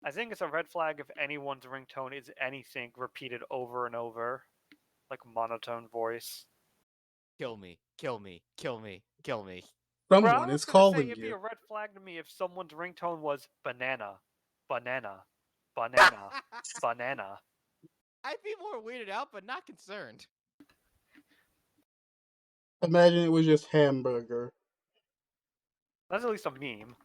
I think it's a red flag if anyone's ringtone is anything repeated over and over, like monotone voice. Kill me, kill me, kill me, kill me. Bro, I Someone was is gonna say calling it'd be you. a red flag to me if someone's ringtone was banana, banana, banana, banana. I'd be more weirded out, but not concerned. Imagine it was just hamburger. That's at least a meme.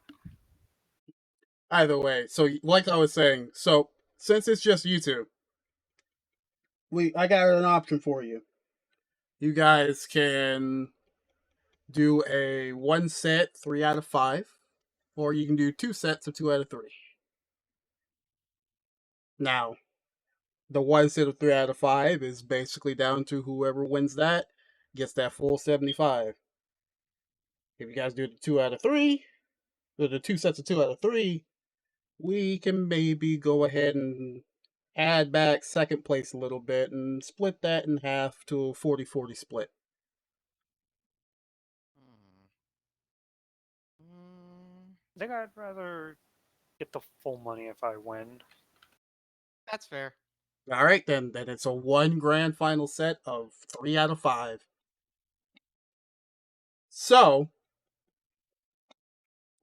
Either way, so like I was saying, so since it's just you two, I got an option for you. You guys can do a one set 3 out of 5, or you can do 2 sets of 2 out of 3. Now, the one set of 3 out of 5 is basically down to whoever wins that gets that full 75. If you guys do the 2 out of 3, or the 2 sets of 2 out of 3, we can maybe go ahead and add back second place a little bit and split that in half to a 40-40 split. I think I'd rather get the full money if I win. That's fair. All right, then it's a one grand final set of 3 out of 5. So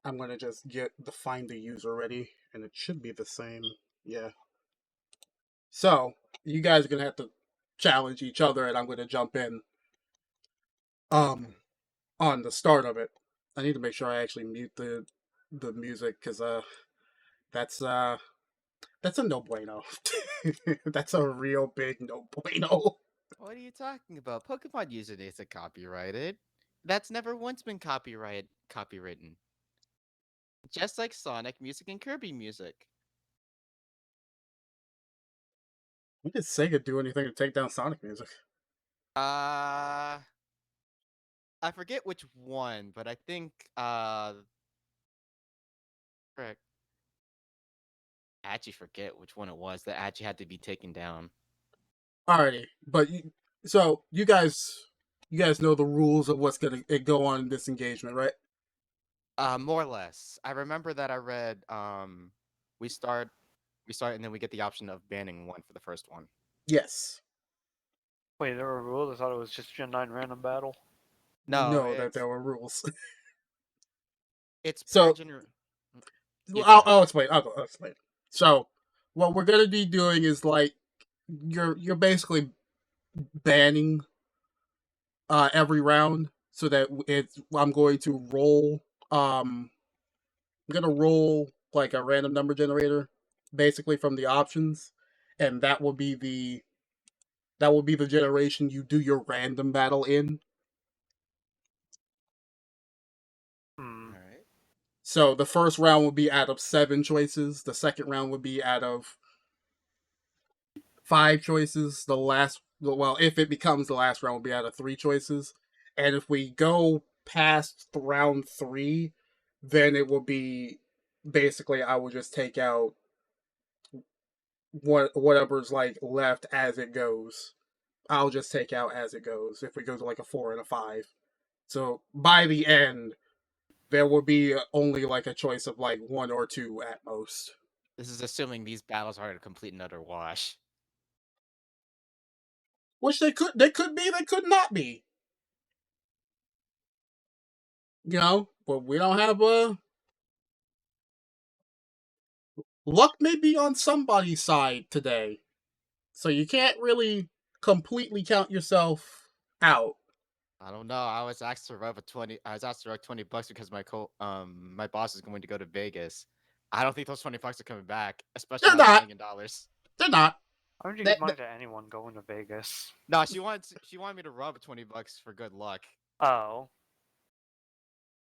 I'm gonna just get the find the user ready, and it should be the same. Yeah. So you guys are gonna have to challenge each other, and I'm gonna jump in. On the start of it, I need to make sure I actually mute the music because that's uh that's a no bueno. That's a real big no bueno. What are you talking about? Pokemon user isn't copyrighted. That's never once been copywritten. Just like Sonic music and Kirby music. When did Sega do anything to take down Sonic music? I forget which one, but I think correct. I actually forget which one it was that actually had to be taken down. Alrighty, but so you guys know the rules of what's gonna go on in this engagement, right? More or less. I remember that I read we start and then we get the option of banning one for the first one. Yes. Wait, there were rules? I thought it was just Gen 9 random battle. No, that there were rules. it's So I'll explain. I'll explain. So what we're gonna be doing is like you're basically banning every round so that I'm going to roll I'm gonna roll like a random number generator basically from the options, and that will be the generation you do your random battle in. Alright. So the first round will be out of 7 choices, the second round would be out of 5 choices, if it becomes the last round, will be out of 3 choices. And if we go past round 3, then it will be basically I will just take out whatever's like left as it goes. I'll just take out as it goes if we go to like a 4 and a 5. So by the end, there will be only like a choice of like 1 or 2 at most. This is assuming these battles are a complete and utter wash. Which they could be, they could not be. But we don't have luck may be on somebody's side today. So you can't really completely count yourself out. I don't know. I was asked to rub $20 because my boss is going to go to Vegas. I don't think those $20 are coming back, especially They're not not. $1 million. They're not. Why would you give money to anyone going to Vegas? No, she wanted me to rub $20 for good luck. Oh.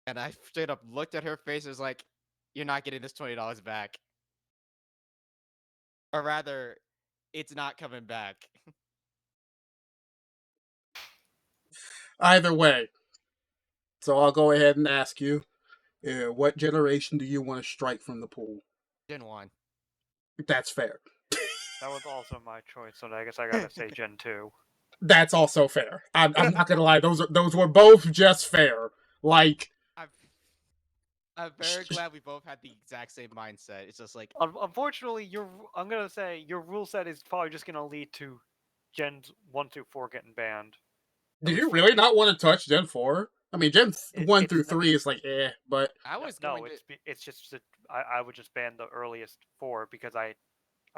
And I straight up looked at her face and was like, "You're not getting this $20 back." Or rather, it's not coming back. Either way. So I'll go ahead and ask you, what generation do you want to strike from the pool? Gen 1. That's fair. That was also my choice, so I guess I gotta say Gen 2. That's also fair. I'm not gonna lie; those were both just fair. Like, I've I'm very glad we both had the exact same mindset. It's just like, Unfortunately, I'm gonna say your rule set is probably just gonna lead to Gens 1 through 4 getting banned. Do least you for really me. not want to touch Gen 4? I mean, Gen 1 It's through not- 3 is like, but I was going to. it's just that I would just ban the earliest 4 because I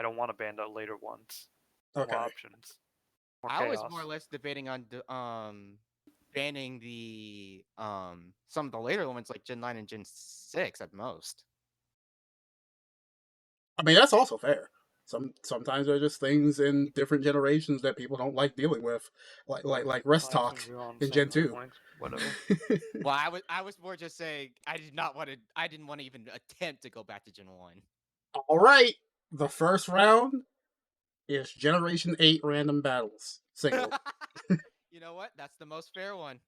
don't want to ban the later ones. More okay. options. More I was chaos. more or less debating on banning the some of the later ones like Gen 9 and Gen 6 at most. I mean, that's also fair. Sometimes there are just things in different generations that people don't like dealing with, like rest Fine, talk since we're on the in same Gen 2. wavelength, whatever. Well, I was more just saying I didn't want to even attempt to go back to Gen 1. All right, the first round is Generation 8 random battles single. You know what? That's the most fair one.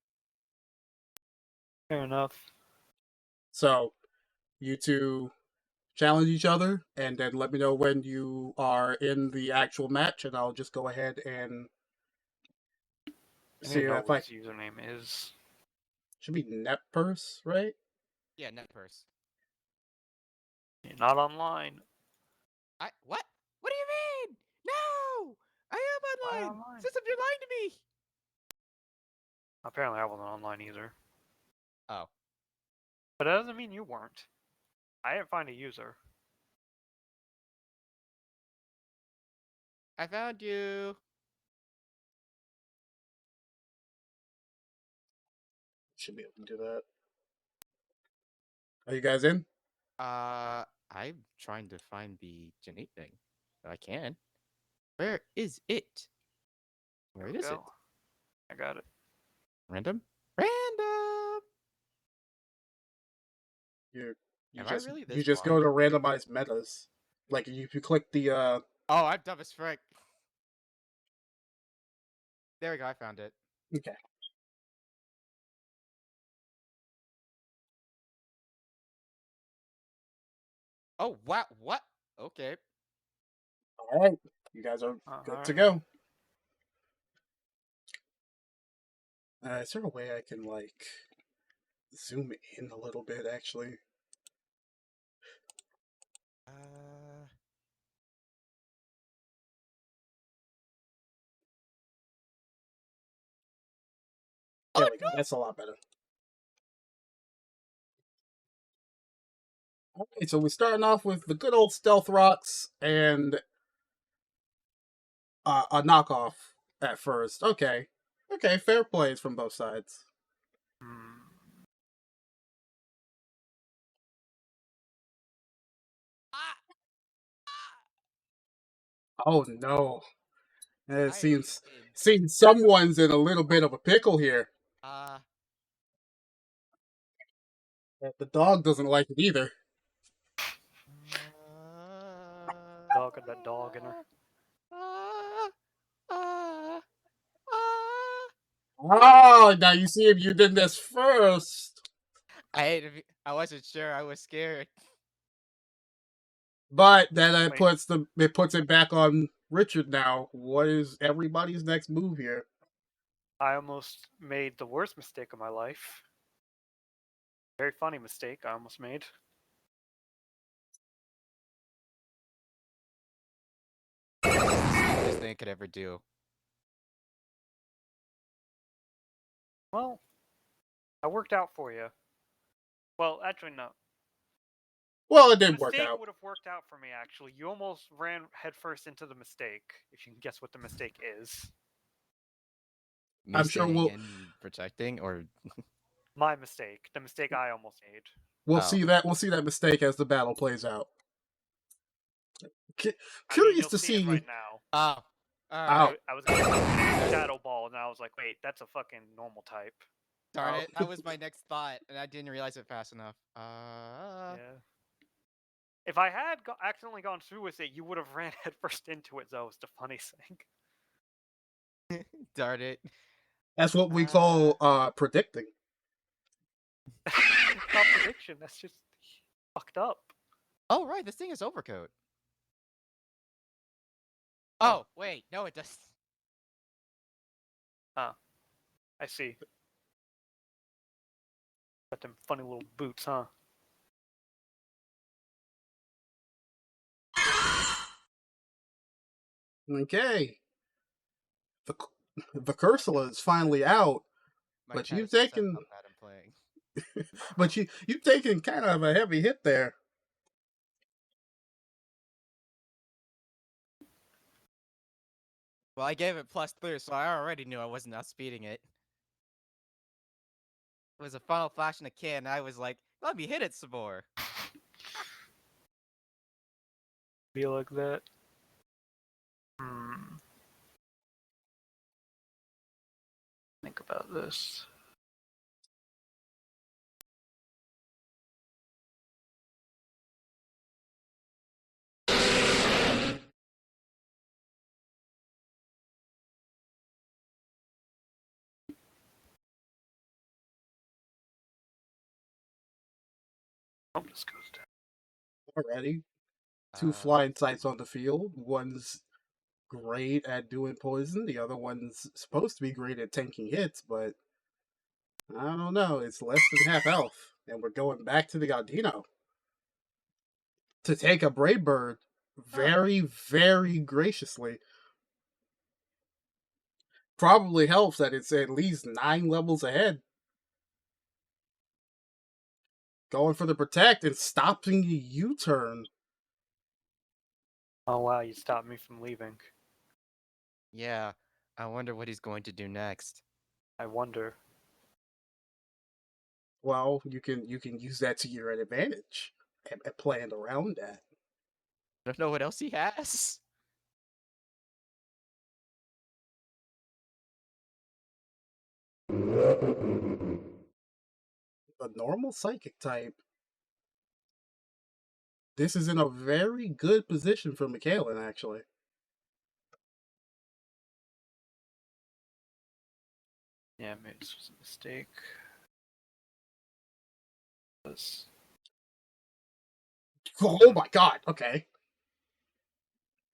Fair enough. So you two challenge each other, and then let me know when you are in the actual match, and I'll just go ahead and I see need to know if what I his username is. should be Netpurse, right? Yeah, Netpurse. You're not online. What? What do you mean? No! I Why am online! online? System, you're lying to me! Apparently I wasn't online either. Oh. But that doesn't mean you weren't. I didn't find a user. I found you. Should be able to do that. Are you guys in? I'm trying to find the Gen 8 thing. I can. Where is it? Where There we is it? go. I got it. Random? Random! You Am I really you this just go blind? to randomized metas. Like you click the Oh, I'm dumb as frick. There we go, I found it. okay. Oh, wow, what? Okay. All right, you guys are good to Alright. go. Is there a way I can like zoom in a little bit? Actually, Uh, there oh we go. That's a lot better. All right, so we're starting off with the good old stealth rocks and a knockoff at first. Okay, fair plays from both sides. Hmm. Ah, Oh no, it I am seems someone's in a little bit of a pickle here. uh, The dog doesn't like it either. Dog got that dog in her. uh, uh, uh, Oh, now you see if you did this first. I wasn't sure. I was scared. But then it Wait. puts it back on Richard now. What is everybody's next move here? I almost made the worst mistake of my life. Very funny mistake I almost made. Stupidest thing I could ever do. Well, I worked out for you. Well, actually, no. Well, it The didn't work mistake out. would have worked out for me, actually. You almost ran headfirst into the mistake, if you can guess what the mistake is. Me I'm sure standing and protecting, or My mistake. The mistake I almost made. we'll oh, see that mistake as the battle plays out. I mean, Curious you'll to see it see. right now. oh, all Ow. right. I was going to Shadow Ball, and I was like, wait, that's a fucking normal type. Darn Oh. it, that was my next thought, and I didn't realize it fast enough. Yeah. If I had accidentally gone through with it, you would have ran headfirst into it, though, is the funny thing. Darn it. That's what we call predicting. Not prediction, that's just fucked up. Oh right, this thing is overcoat. Huh. Oh wait, no, it does. I see. Got them funny little boots, huh? Okay. The the Cursula is finally out, My but cat you've is upset taken how bad I'm playing. but you've taken kind of a heavy hit there. Well, I gave it +3, so I already knew I wasn't outspeeding it. It was a final flash in a can, and I was like, let me hit it some more. Be like that. Hmm. Think about this. Oh, this goes down. Already. Two flying sights on the field. One's great at doing poison. The other one's supposed to be great at tanking hits, but I don't know. It's less than half health. And we're going back to the Audino to take a Brave Bird very, very graciously. Probably helps that it's at least 9 levels ahead. Going for the protect and stopping the U-turn. Oh wow, you stopped me from leaving. Yeah, I wonder what he's going to do next. I wonder. Well, you can use that to your advantage and plan around that. I don't know what else he has. A normal psychic type. This is in a very good position for Mikhailin, actually. Yeah, maybe this was a mistake. This. Oh my god, okay.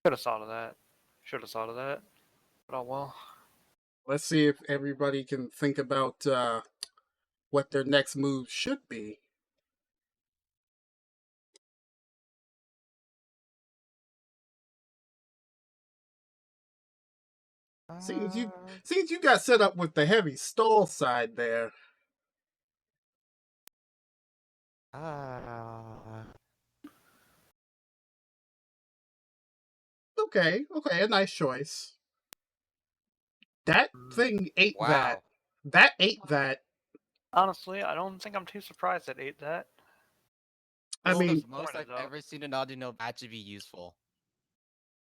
Could have thought of that. Should have thought of that. But oh well. Let's see if everybody can think about what their next move should be. Seems you seems you got set up with the heavy stall side there. Okay, a nice choice. That thing ate that. Wow. That ate that. Honestly, I don't think I'm too surprised it ate that. I This is mean, the most I've ever seen an Audino actually be useful.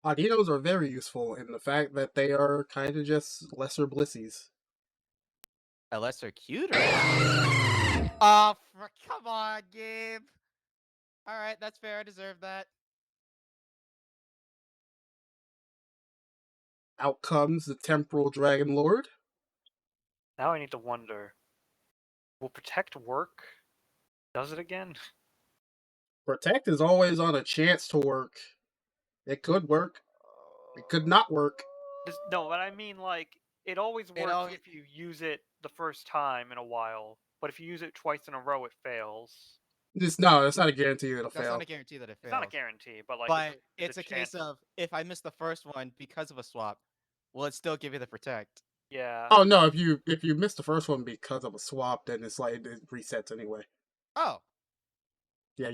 Audinos are very useful in the fact that they are kind of just lesser blissies. A lesser cuter. Come on, Gabe. Alright, that's fair. I deserve that. Out comes the Temporal Dragon Lord. Now I need to wonder. Will protect work? Does it again? Protect is always on a chance to work. It could work. It could not work. No, but I mean like it always works if you use it the first time in a while. But if you use it twice in a row, it fails. No, it's not a guarantee that it'll That's fail. not a guarantee that it fails. It's not a guarantee, but like But it's a case of if I miss the first one because of a swap, will it still give you the protect? Yeah. Oh no, if you miss the first one because of a swap, then it's like it resets anyway. Oh. Yeah,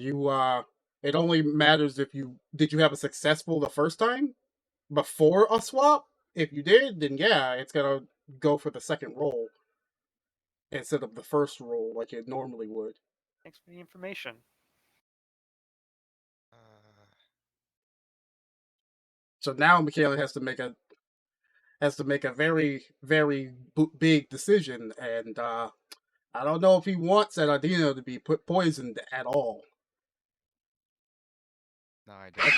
it only matters if you have a successful the first time before a swap. If you did, then yeah, it's gonna go for the second roll instead of the first roll like it normally would. Thanks for the information. So now Michaela has to make a very, very big decision, and I don't know if he wants that Adino to be poisoned at all. No, I don't.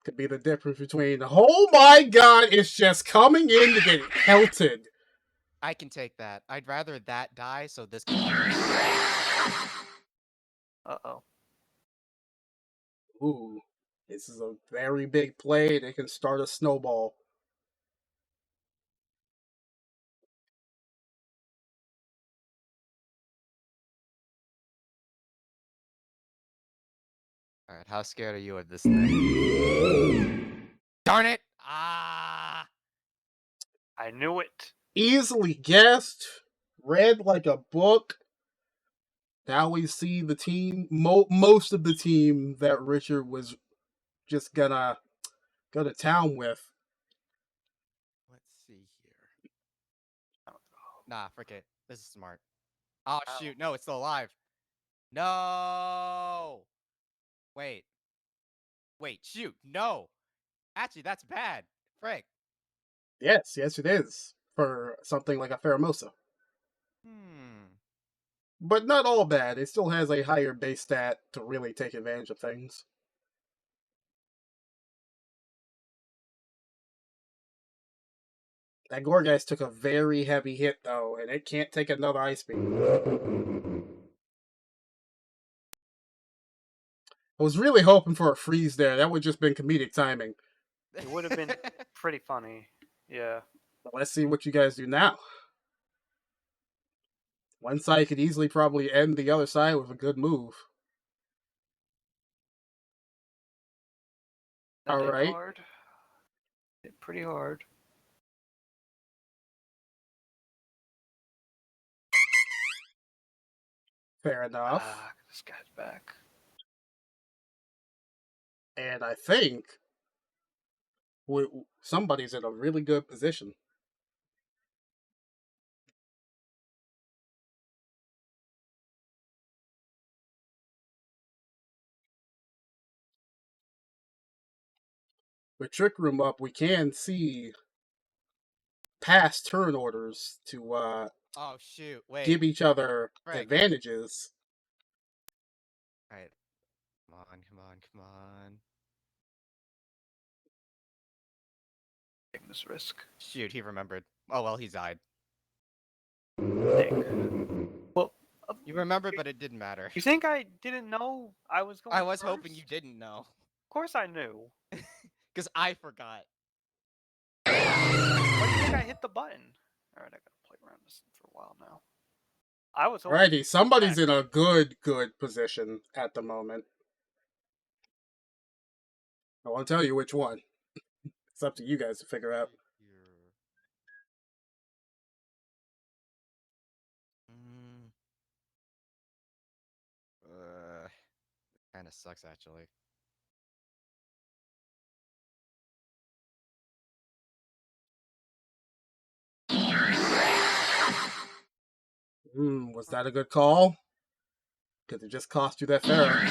Could be the difference between, oh my god, it's just coming in to get pelted. I can take that. I'd rather that die so this can Uh-oh. Ooh, this is a very big play. They can start a snowball. Alright, how scared are you of this thing? Darn it! Ah! I knew it. Easily guessed. Read like a book. Now we see the team, most of the team that Richard was just gonna go to town with. Let's see here. Nah, frick it. This is smart. Oh, shoot. No, it's still alive. No! Wait. Wait, shoot. No! Actually, that's bad. Frick. Yes, it is. For something like a Pheromosa. But not all bad. It still has a higher base stat to really take advantage of things. That Gorgeist took a very heavy hit, though, and it can't take another Ice Beam. I was really hoping for a freeze there. That would just been comedic timing. It would have been pretty funny. Yeah. But let's see what you guys do now. One side could easily probably end the other side with a good move. That All right. hard. Hit pretty hard. Fair enough. This guy's back. And I think somebody's in a really good position. With Trick Room up, we can see past turn orders to oh, shoot. Wait. give each other advantages. Alright. Come on. Taking this risk. Shoot, he remembered. Oh, well, he died. Well, you remembered, but it didn't matter. You think I didn't know I was going I was first? hoping you didn't know. Of course I knew. Because I forgot. Why do you think I hit the button? Alright, I gotta play around this for a while now. I was hoping. Alrighty, somebody's in a good position at the moment. I won't tell you which one. It's up to you guys to figure out. Kind of sucks, actually. Was that a good call? Because it just cost you that Pharaoh.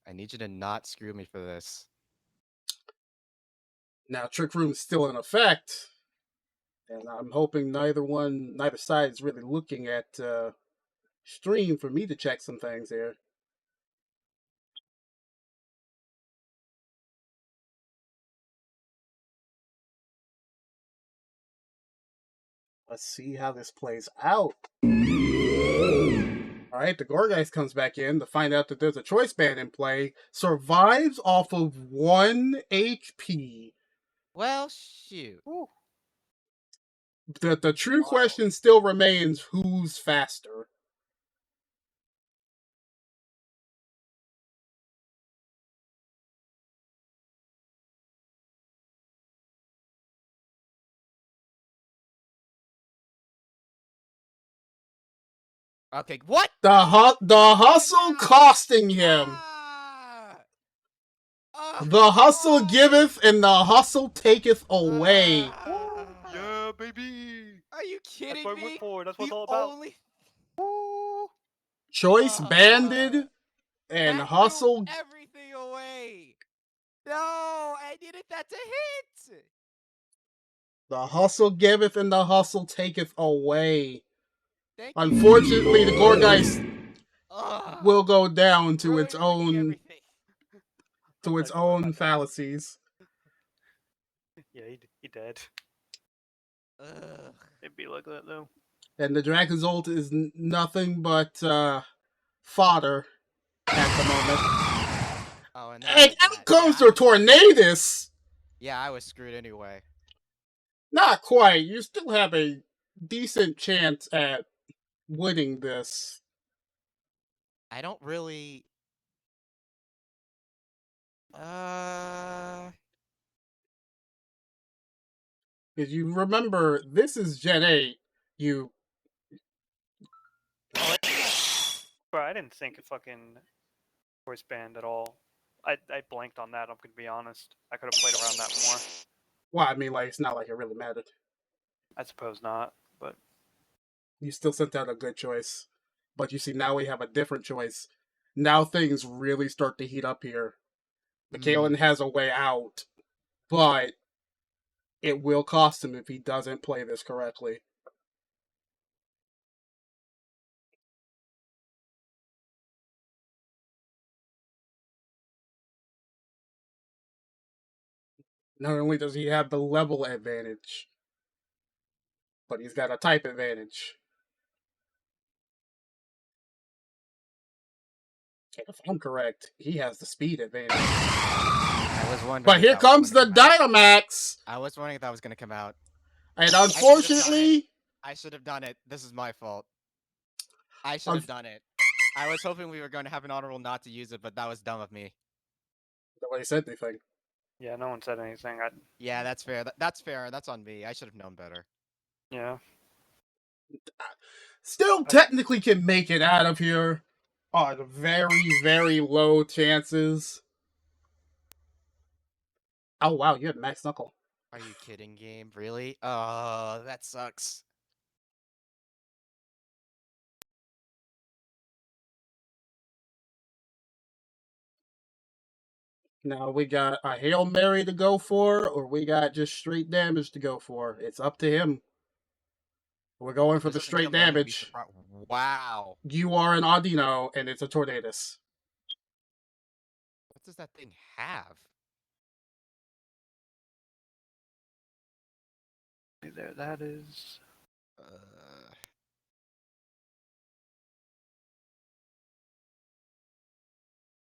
I need you to not screw me for this. Now, Trick Room's still in effect. And I'm hoping neither side is really looking at stream for me to check some things here. Let's see how this plays out. Alright, the Gorgeist comes back in to find out that there's a choice band in play. Survives off of 1 HP. Well, shoot. Ooh. The true question still remains, who's faster? Okay, what? The hustle costing him. The hustle giveth and the hustle taketh away. Yeah, baby. Are you kidding That's what me? I went for. That's what it's all about. Choice banded and that hustle. Threw everything away. No, I needed that to hit. The hustle giveth and the hustle taketh away. Unfortunately, the Gorgeist will go down to its own fallacies. Yeah, he dead. It'd be like that though. And the Dragon's ult is nothing but fodder at the moment. Oh, and out comes the Tornadus! Yeah, I was screwed anyway. Not quite. You still have a decent chance at winning this. I don't really. If you remember, this is Gen 8. You Bro, I didn't think of fucking voice band at all. I blanked on that. I'm gonna be honest. I could have played around that more. well, I mean, like it's not like it really mattered. I suppose not, but You still sent out a good choice, but you see now we have a different choice. Now things really start to heat up here. Mikhailin has a way out, but it will cost him if he doesn't play this correctly. Not only does he have the level advantage, but he's got a type advantage. And if I'm correct, he has the speed advantage. I was wondering. But here comes the Dynamax! I was wondering if that was going to come out. And unfortunately, I should have done it. This is my fault. I should have done it. I was hoping we were going to have an honorable not to use it, but that was dumb of me. nobody said anything. yeah, no one said anything. Yeah, that's fair. That's fair. That's on me. I should have known better. Yeah. Still technically can make it out of here on very, very low chances. Oh, wow, you had Max Knuckle. Are you kidding, game? Really? Oh, that sucks. Now we got a Hail Mary to go for, or we got just straight damage to go for. It's up to him. We're going for the straight damage. Wow. You are an Audino, and it's a Tornadus. What does that thing have? There, that is.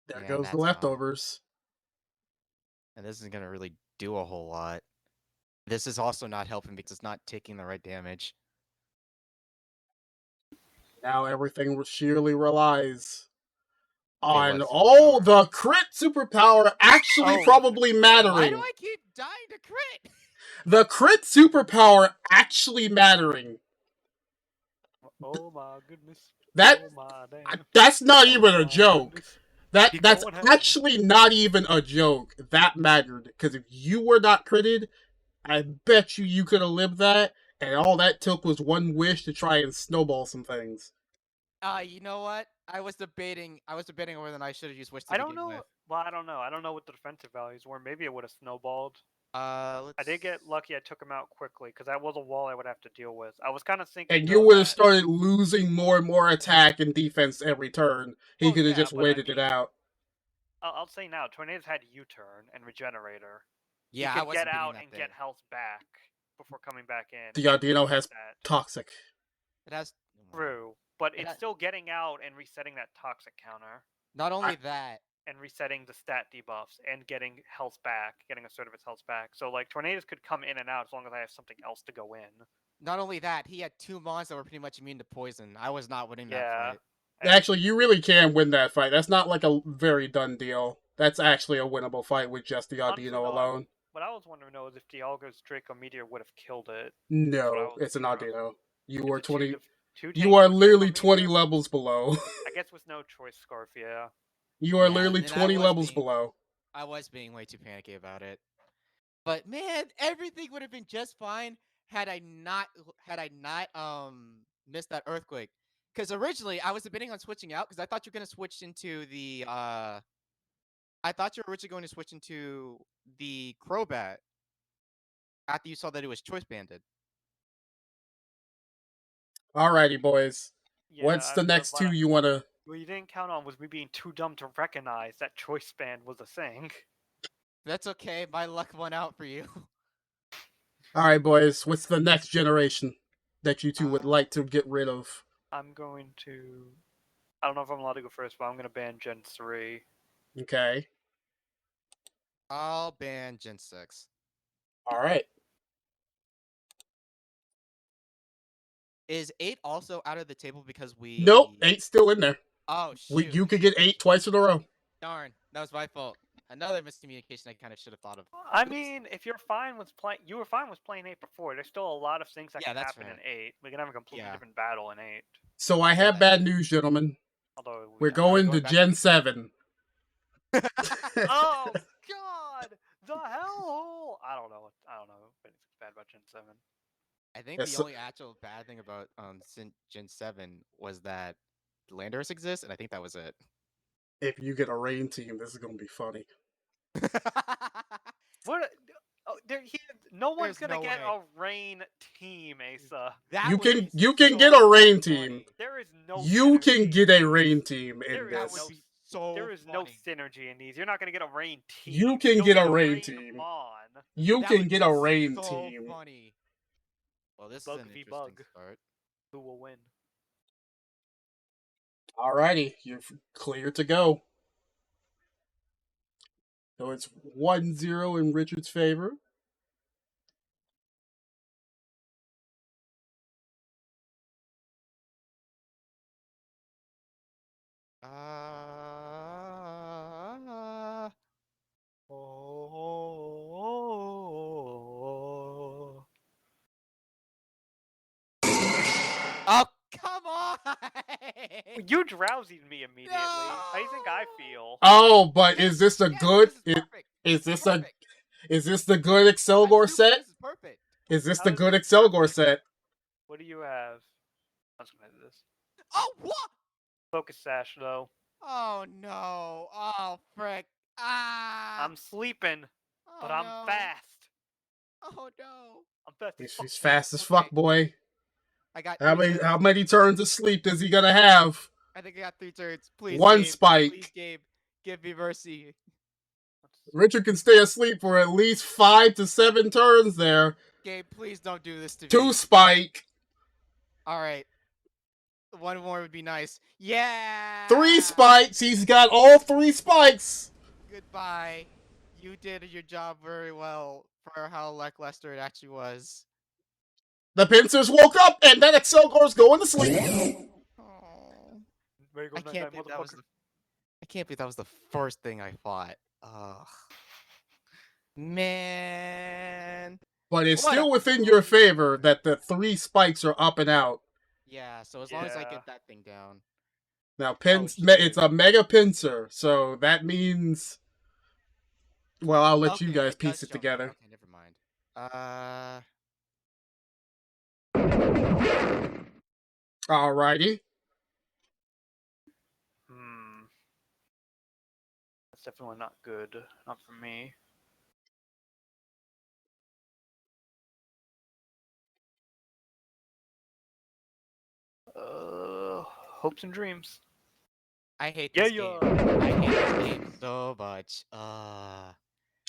There goes the leftovers. And this isn't going to really do a whole lot. This is also not helping because it's not taking the right damage. Now everything sheerly relies on what the crit superpower actually probably mattering. Why do I keep dying to crit? The crit superpower actually mattering. Oh my goodness. That's not even a joke. That's actually not even a joke. That mattered. Because if you were not critted, I bet you could have lived that, and all that took was one wish to try and snowball some things. You know what? I was debating whether or not I should have used wish to begin with. Well, I don't know. I don't know what the defensive values were. Maybe it would have snowballed. I did get lucky. I took him out quickly because that was a wall I would have to deal with. I was kind of thinking, and you would have started losing more and more attack and defense every turn. He could have just waited it out. I'll say now, Tornadoes had U-turn and Regenerator. Yeah, he could get out and get health back before coming back in. The Audino has Toxic. It has true, but it's still getting out and resetting that Toxic counter. Not only that. And resetting the stat debuffs and getting health back, getting a sort of its health back. So, like, Tornadoes could come in and out as long as I have something else to go in. Not only that, he had 2 mons that were pretty much immune to poison. I was not winning that fight. Actually, you really can win that fight. That's not like a very done deal. That's actually a winnable fight with just the Audino alone. What I was wondering, though, is if Dialga's Draco Meteor would have killed it. No, it's an Audino. You were 20... You are literally 20 levels below. I guess with no choice scarf, yeah. You are literally 20 levels below. I was being way too panicky about it. But man, everything would have been just fine had I not missed that earthquake. Because originally I was debating on switching out because I thought you were going to switch into the I thought you were originally going to switch into the Crobat after you saw that it was choice banded. Alrighty, boys. Yeah, what's the next 2 you want to... What you didn't count on was me being too dumb to recognize that choice band was a thing. That's okay. My luck won out for you. Alright, boys. What's the next generation that you two would like to get rid of? I'm going to... I don't know if I'm allowed to go first, but I'm going to ban Gen 3. Okay. I'll ban Gen 6. Alright. Is 8 also out of the table because we... Nope, 8's still in there. Oh shoot! You could get 8 twice in a row. Darn, that was my fault. Another miscommunication I kind of should have thought of. I mean, if you're fine with playing, you were fine with playing 8 before. There's still a lot of things that Yeah, can that's happen fair. in 8. We can have a completely Yeah. different battle in 8. So I have bad news, gentlemen. Although We're don't. going going to back Gen 7. Oh God, the hellhole! I don't know anything bad about Gen 7. I think Yes, the only actual bad thing about Gen 7 was that Landers exist, and I think that was it. If you get a rain team, this is going to be funny. What? Oh, no one's There's gonna no get way. a rain team, Asa. That You would can be you can so get a rain team. funny. There is no. You can synergy get in a rain these. team in There is That this. would be so There is no funny. synergy in these. You're not gonna get a rain team. You can You'll get a rain team. Mon. You That can would get be a rain so team. funny. Well, this Bug is an v. interesting bug. start. Who will win? Alrighty, you're clear to go. So it's 1-0 in Richard's favor. Oh, come on! You drowsied me immediately. How do you think I feel? Oh, but is this a Yes, good? This is perfect. Is This this is a? perfect. Is this the good Excelgor I'm stupid, set? This is perfect. Is this How the is good this Excelgor perfect? set? What do you have? I was gonna do this. Oh, what? Focus sash though. Oh, no. Oh, frick. Ah. I'm sleeping, Oh, but I'm no. fast. Oh, no. I'm fast. as fuck. He's fast as fuck, Okay. boy. I got How 3 many turns. how many turns of sleep is he gonna have? I think I got 3 turns. Please, One Gabe. spike. Please, Gabe. Give me mercy. Richard can stay asleep for at least 5 to 7 turns there. Gabe, please don't do this to me. 2 spike. All right. 1 more would be nice. Yeah. 3 spikes. He's got all 3 spikes. Goodbye. You did your job very well for how lackluster it actually was. The pincers woke up and that Excelgor's going to sleep. Oh. Ready to go I can't believe that was motherfucker. I can't believe that was the first thing I fought. Ugh. Man. But it's What still a within your crazy favor start. that the 3 spikes are up and out. Yeah, so as long as I Yeah. get that thing down. Now, shoot. it's a mega pincer, so that means. Well, I'll let you Okay, guys it piece does it jump together. down. Okay, never mind. Alrighty. That's definitely not good. Not for me. Hopes and dreams. I hate Yeah, this yeah. game. I hate this game so much.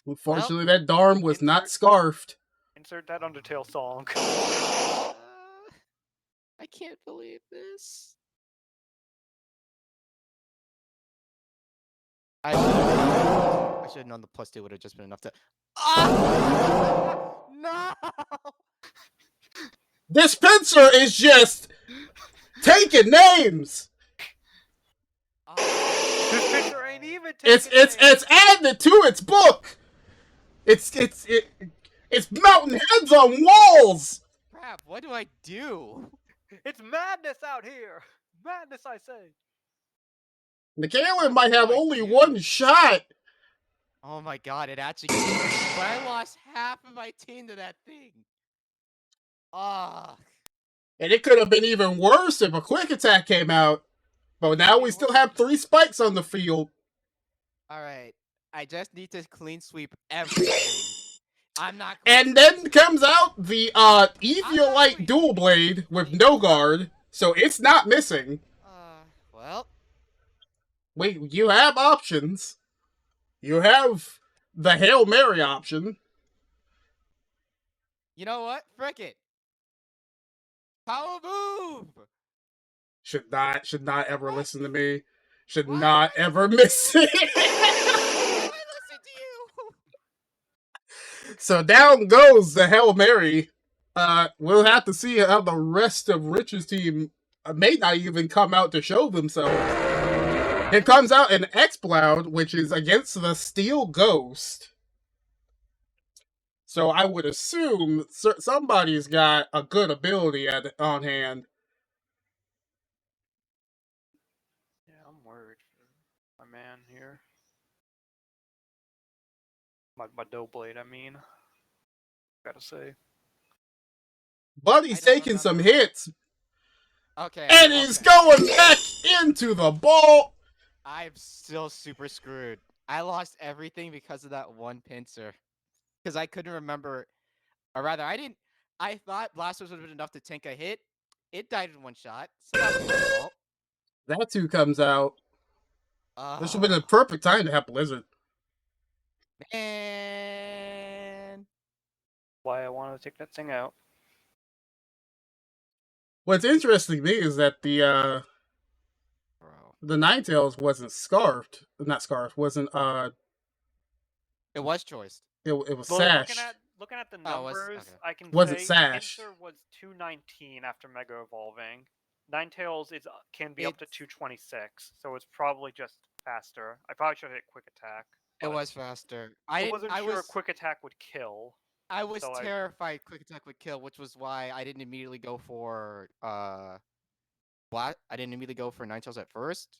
Unfortunately, that Darm was not insert- scarfed. Insert that Undertale song. I can't believe this. I should have known the +2 would have just been enough to. No! This pincer is just taking names. This picture ain't even taking It's adding it to its book. It's mounting heads on walls. Crap, what do I do? It's madness out here. Madness, I say. Michaela might have What do I only do? one shot. Oh my god, it actually. But I lost half of my team to that thing. And it could have been even worse if a quick attack came out. But now we still have 3 spikes on the field. Alright. I just need to clean sweep everything. I'm not. And then comes out the Ethiolite dual blade with no guard, so it's not missing. Well. Wait, you have options. You have the Hail Mary option. You know what? Frick it. Power move! Should not ever listen to me. Should Why not would I ever listen miss to it. I listen to you! So down goes the Hail Mary. We'll have to see how the rest of Rich's team may not even come out to show themselves. It comes out in X-Cloud, which is against the Steel Ghost. So I would assume somebody's got a good ability on hand. Yeah, I'm worried for my man here. My Doughblade, I mean. Gotta say. But he's taking some hits. Okay. And he's going back into the ball. I'm still super screwed. I lost everything because of that one pincer. Because I couldn't remember. Or rather, I thought Blasters would have been enough to tank a hit. It died in one shot. So that was my fault. That two comes out. This would have been the perfect time to have Blizzard. And Why I wanted to take that thing out. What's interesting to me is that the Ninetales wasn't scarfed. Not scarfed. Wasn't it was choiced. It was well, sashed. Looking at the numbers, okay. I can was say it sash? Pincer was 219 after Mega Evolving. Ninetales can be up to 226, so it's probably just faster. I probably should have hit Quick Attack. It was faster. I wasn't sure Quick Attack would kill. I was terrified Quick Attack would kill, which was why I didn't immediately go for I didn't immediately go for Ninetales at first,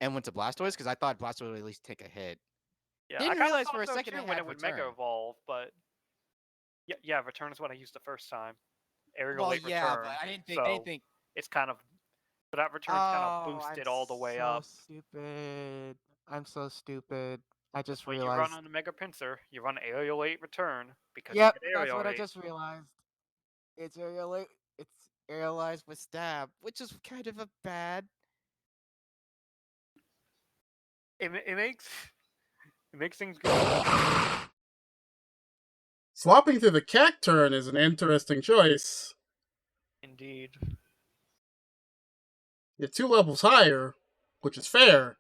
and went to Blastoise because I thought Blastoise would at least take a hit. Yeah, Didn't I realize thought for a so second too it when had it would Return. Mega Evolve, but yeah, Return is what I used the first time. Aerial Late yeah, Return. but I didn't think. It's kind of, but that Return's kind of boosted all the way up. Stupid. I'm so stupid. I just realized. You run on the Mega Pincer, you run Aerial 8 Return because yep, you get Aerial that's what 8. I just realized. It's Aerial 8. It's aerialized with Stab, which is kind of a bad. It makes things go. Swapping to the Cacturn is an interesting choice. Indeed. You're 2 levels higher, which is fair,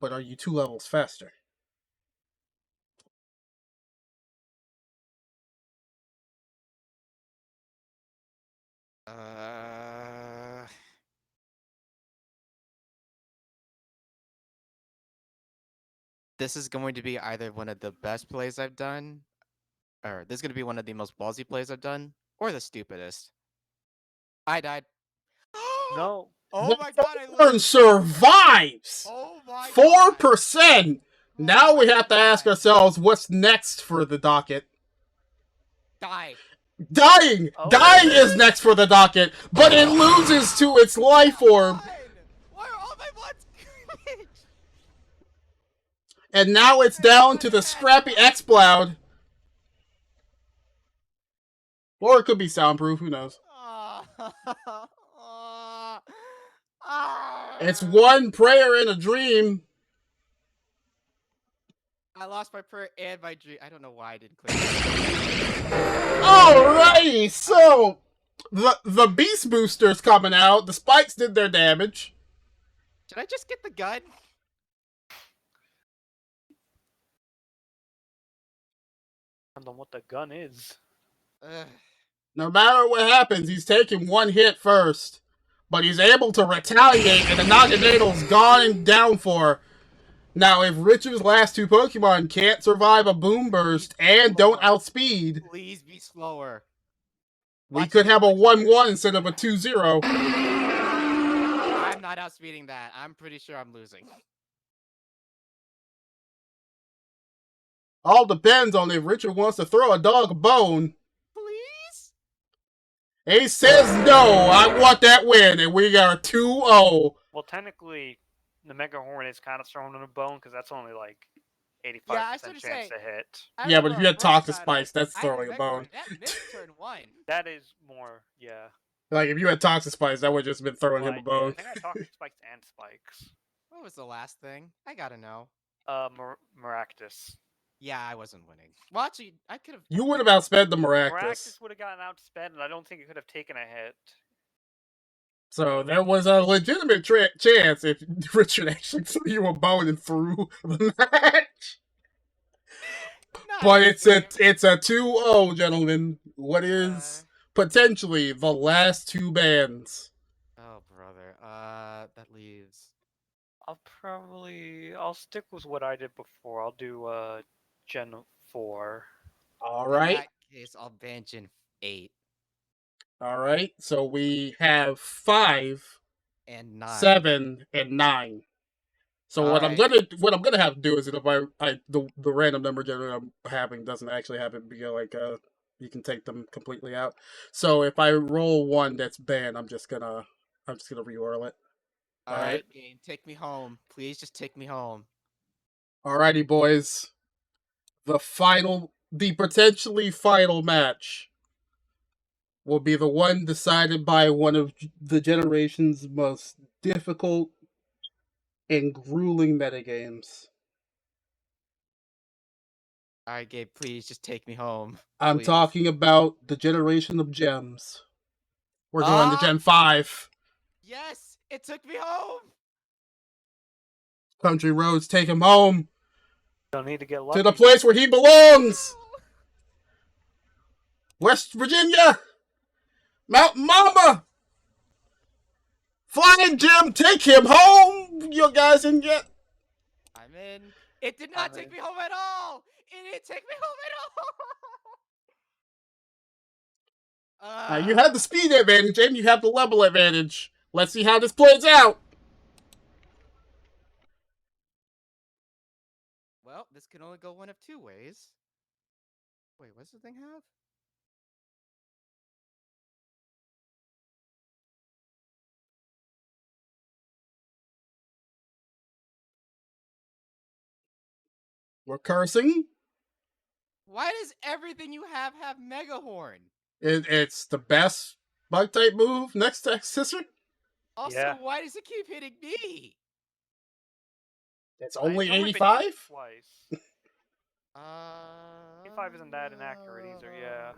but are you 2 levels faster? This is going to be either one of the best plays I've done, or this is going to be one of the most ballsy plays I've done, or the stupidest. I died. No. Oh my god, Cacturn survives! Oh my 4%! Now we have to ask ourselves, what's next for the docket? Die. Dying! Oh. Dying is next for the docket, but it loses to its life orb. Why are all my bloods garbage? And now it's down to the scrappy X-Cloud. Or it could be soundproof, who knows? It's one prayer and a dream. I lost my prayer and my dream. I don't know why I didn't click. Alrighty, so the Beast Booster's coming out. The spikes did their damage. Should I just get the gun? I don't know what the gun is. No matter what happens, he's taking one hit first. But he's able to retaliate, and the Naganadal's gone and down for. Now, if Richard's last 2 Pokemon can't survive a Boom Burst and don't outspeed... Please be slower. We could have a 1-1 instead of a 2-0. I'm not outspeeding that. I'm pretty sure I'm losing. All depends on if Richard wants to throw a dog a bone. Please? He says no, I want that win, and we got a 2-0. Well, technically, the Mega Hornet's kind of thrown in a bone, because that's only like 85% chance to hit. Yeah, but if you had Toxic Spice, that's throwing a bone. That missed turn 1. That is more, yeah. Like, if you had Toxic Spice, that would have just been throwing him a bone. I think I had Toxic Spikes and Spikes. What was the last thing? I gotta know. Maractus. Yeah, I wasn't winning. Well, actually, I could have... You would have outsped the Maractus. Maractus would have gotten outsped, and I don't think it could have taken a hit. So there was a legitimate chance if Richard actually threw you a bone and threw the match. But it's a 2-0, gentlemen. What is potentially the last 2 bands? Oh, brother. That leaves... I'll stick with what I did before. I'll do Gen 4. All In right. that case, I'll ban Gen 8 All right. So we have 5, and 9. 7, and 9. So All what right. I'm gonna have to do is that if the random number generator I'm having doesn't actually have it be like you can take them completely out. So if I roll one that's banned, I'm just gonna reroll it. All All right. right, game. Take me home. Please just take me home. Alrighty, boys. The potentially final match will be the one decided by one of the generation's most difficult and grueling metagames. All right, Gabe. Please just take me home. I'm Please. talking about the generation of gems. We're going to Ah! Gen 5. Yes, it took me home. Country roads take him home Don't need to get to lucky. the place where he belongs. West Virginia. Mountain Mama. Flying Jim, take him home. You guys in yet? I'm in. It did not take me home at all. It didn't take me home at all. You have the speed advantage and you have the level advantage. Let's see how this plays out. Well, this can only go one of two ways. Wait, what's the thing have? We're cursing. Why does everything you have Mega Horn? It's the best bug type move next to Sister. Also, Yeah. why does it keep hitting me? It's only It's only been hit 85? twice. 85 isn't that inaccurate either, yeah.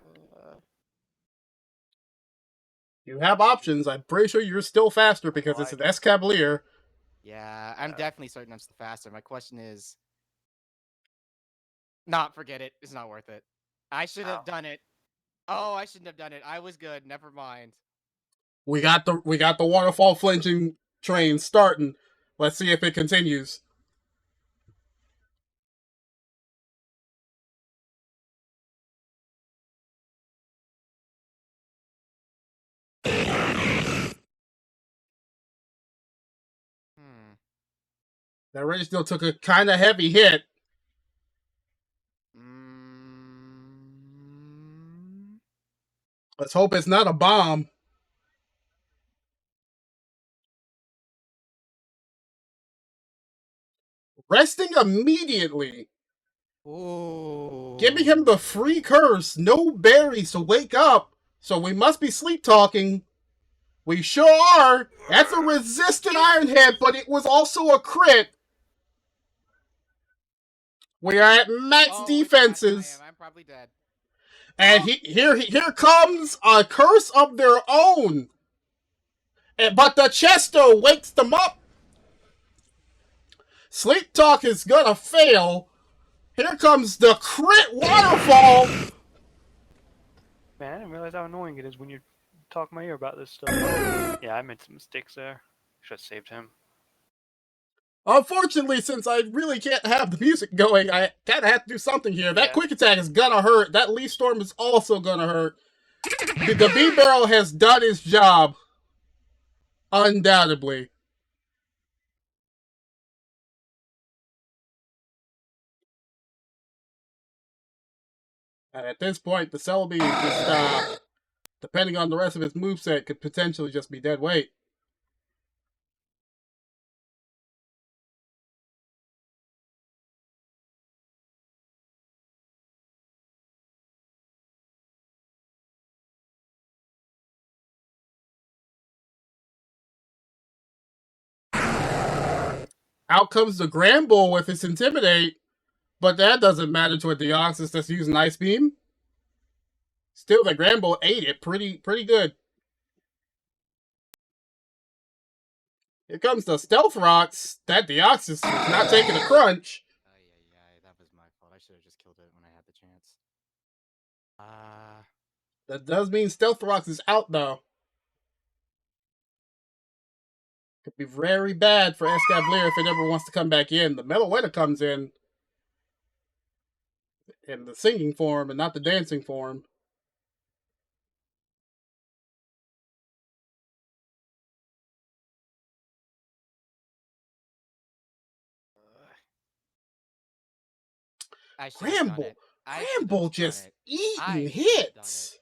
You have options. I'm pretty sure you're still faster because it's an Escavalier. Yeah, I'm definitely certain I'm still faster. My question is... Not forget it. It's not worth it. I should have done it. Oh, I shouldn't have done it. I was good. Never mind. We got the waterfall flinching train starting. Let's see if it continues. That range still took a kind of heavy hit. Let's hope it's not a bomb. Resting immediately. Ooh. Giving him the free curse. No berries to wake up. So we must be sleep talking. We sure are. That's a resistant Iron Head, but it was also a crit. We are at max defenses. I'm probably dead. And here comes a curse of their own. But the Chester wakes them up. Sleep talk is gonna fail. Here comes the crit waterfall. Man, I didn't realize how annoying it is when you talk my ear about this stuff. Yeah, I made some mistakes there. Should have saved him. Unfortunately, since I really can't have the music going, I kind of have to do something here. That Yeah. quick attack is gonna hurt. That leaf storm is also gonna hurt. The bee barrel has done its job. Undoubtedly. And at this point, the Celebi is just, depending on the rest of its moveset, could potentially just be dead weight. Out comes the Granbull with its Intimidate, but that doesn't matter to a Deoxys that's using Ice Beam. Still, the Granbull ate it pretty good. Here comes the Stealth Rocks. That Deoxys is not taking a crunch. That was my fault. I should have just killed it when I had the chance. That does mean Stealth Rocks is out, though. Could be very bad for Escavalier if it ever wants to come back in. The Meloetta comes in the singing form and not the dancing form. Gramble just eating hits.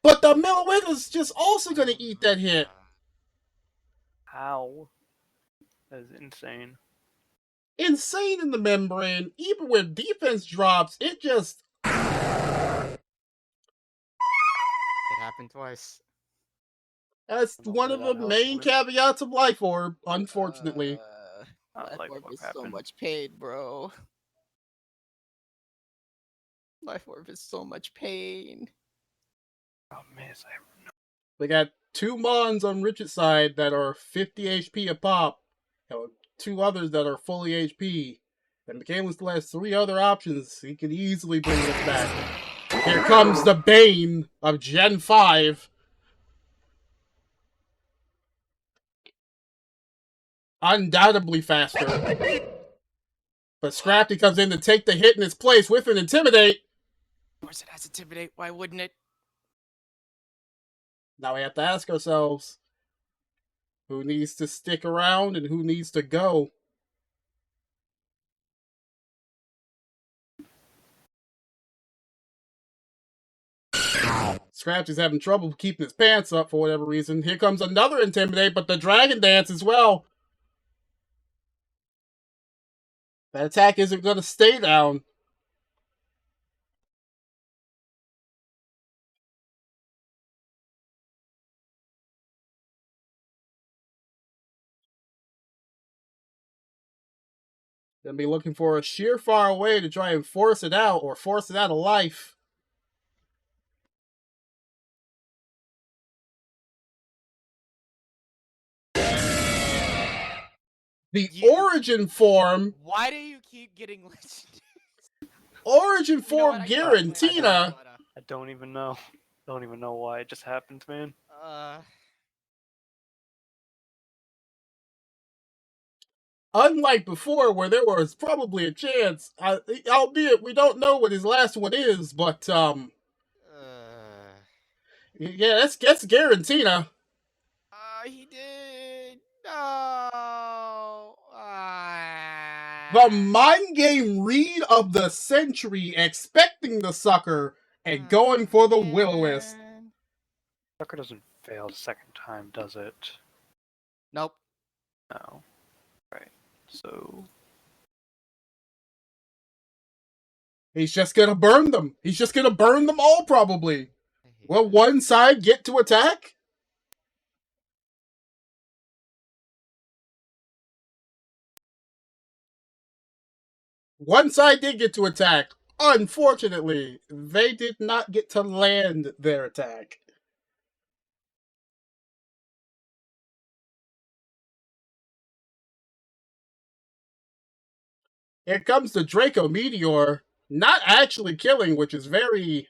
But the Meloetta's just also going to eat that hit. How? That is insane. Insane in the membrane. Even when defense drops, it just... It happened twice. That's one of the main caveats of Life Orb, unfortunately. Life Orb is so much pain, bro. Life Orb is so much pain. Oh, man. They got 2 Mons on Richard's side that are 50 HP a pop, and 2 others that are fully HP. And McCain still has 3 other options. He could easily bring this back. Here comes the Bane of Gen 5. Undoubtedly faster. But Scrafty comes in to take the hit in its place with an Intimidate. Of course it has Intimidate. Why wouldn't it? Now we have to ask ourselves, who needs to stick around and who needs to go? Scratch is having trouble keeping his pants up for whatever reason. Here comes another Intimidate, but the Dragon Dance as well. That attack isn't going to stay down. Gonna be looking for a surefire way to try and force it out, or force it out of life. The Origin form. Why do you keep getting legendaries? Origin form Garantina. I don't even know. Don't even know why it just happened, man. Unlike before, where there was probably a chance, albeit we don't know what his last one is, but yeah, that's Garantina. He did. No. The mind game read of the century, expecting the sucker and going for the Will-O-Wisp. Sucker doesn't fail the second time, does it? Nope. No. Right. So he's just gonna burn them. He's just gonna burn them all, probably. Will one side get to attack? One side did get to attack. Unfortunately, they did not get to land their attack. Here comes the Draco Meteor, not actually killing, which is very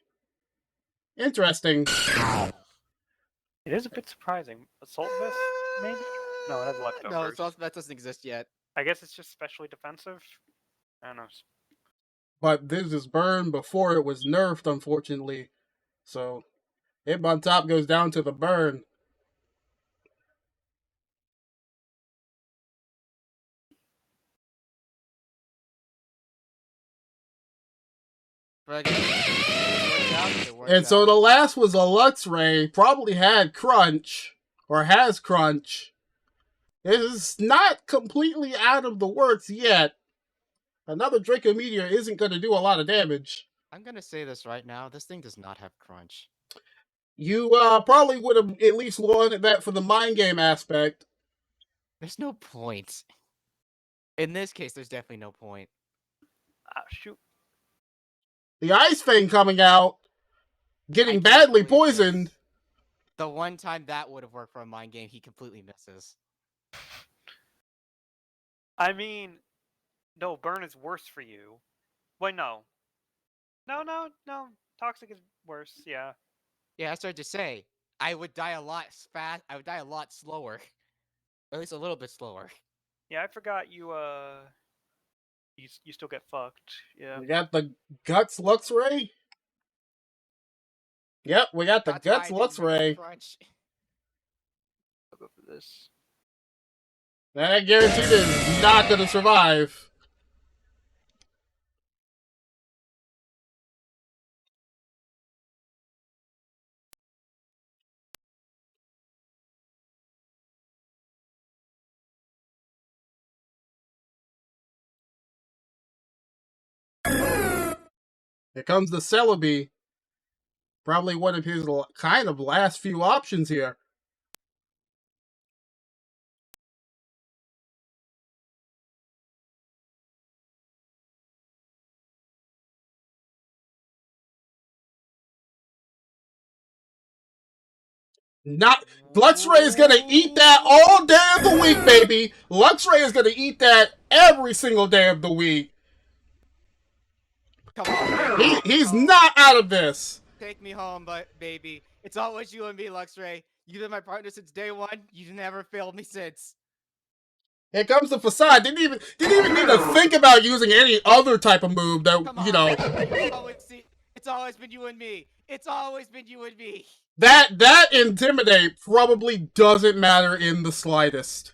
interesting. it is a bit surprising. Assault Vest, maybe? No, it has leftovers. No, Assault Vest doesn't exist yet. I guess it's just specially defensive. I don't know. But this is burned before it was nerfed, unfortunately. So, Hip on top goes down to the burn. And so the last was a Luxray, probably had Crunch, or has Crunch. It is not completely out of the works yet. Another Draco Meteor isn't going to do a lot of damage. I'm going to say this right now. This thing does not have Crunch. You probably would have at least wanted that for the mind game aspect. There's no point. In this case, there's definitely no point. Ah, shoot. The Ice Fang coming out, getting badly poisoned. This. The one time that would have worked for a mind game, he completely misses. I mean, no, burn is worse for you. Wait, no. No. Toxic is worse, yeah. Yeah, I started to say, I would die a lot fast. I would die a lot slower. at least a little bit slower. Yeah, I forgot you. You still get fucked. Yeah. We got the Guts Luxray. Yep, we got the That's why Guts I didn't make Luxray. it crunch. I'll go for this. That guaranteed is not going to survive. Here comes the Celebi. Probably one of his kind of last few options here. Not Luxray is gonna eat that all day of the week, baby. Luxray is gonna eat that every single day of the week. Come on. He's not out of this. Take me home, baby. It's always you and me, Luxray. You've been my partner since day one. You've never failed me since. Here comes the facade. Didn't even need to think about using any other type of move that Come on. you know. It's always been you and me. It's always been you and me. That Intimidate probably doesn't matter in the slightest.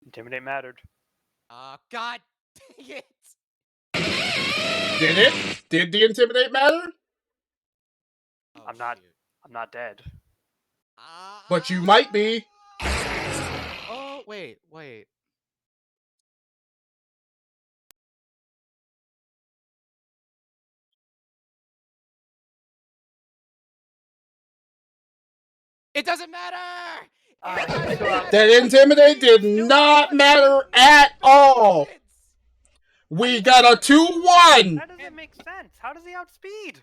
Intimidate mattered. God dang it. Did it? Did the Intimidate matter? Oh, I'm not- shoot. I'm not dead. But you might be. Oh, wait. It doesn't matter! That Intimidate did not matter at all. We got a 2-1. That doesn't make sense. How does he outspeed?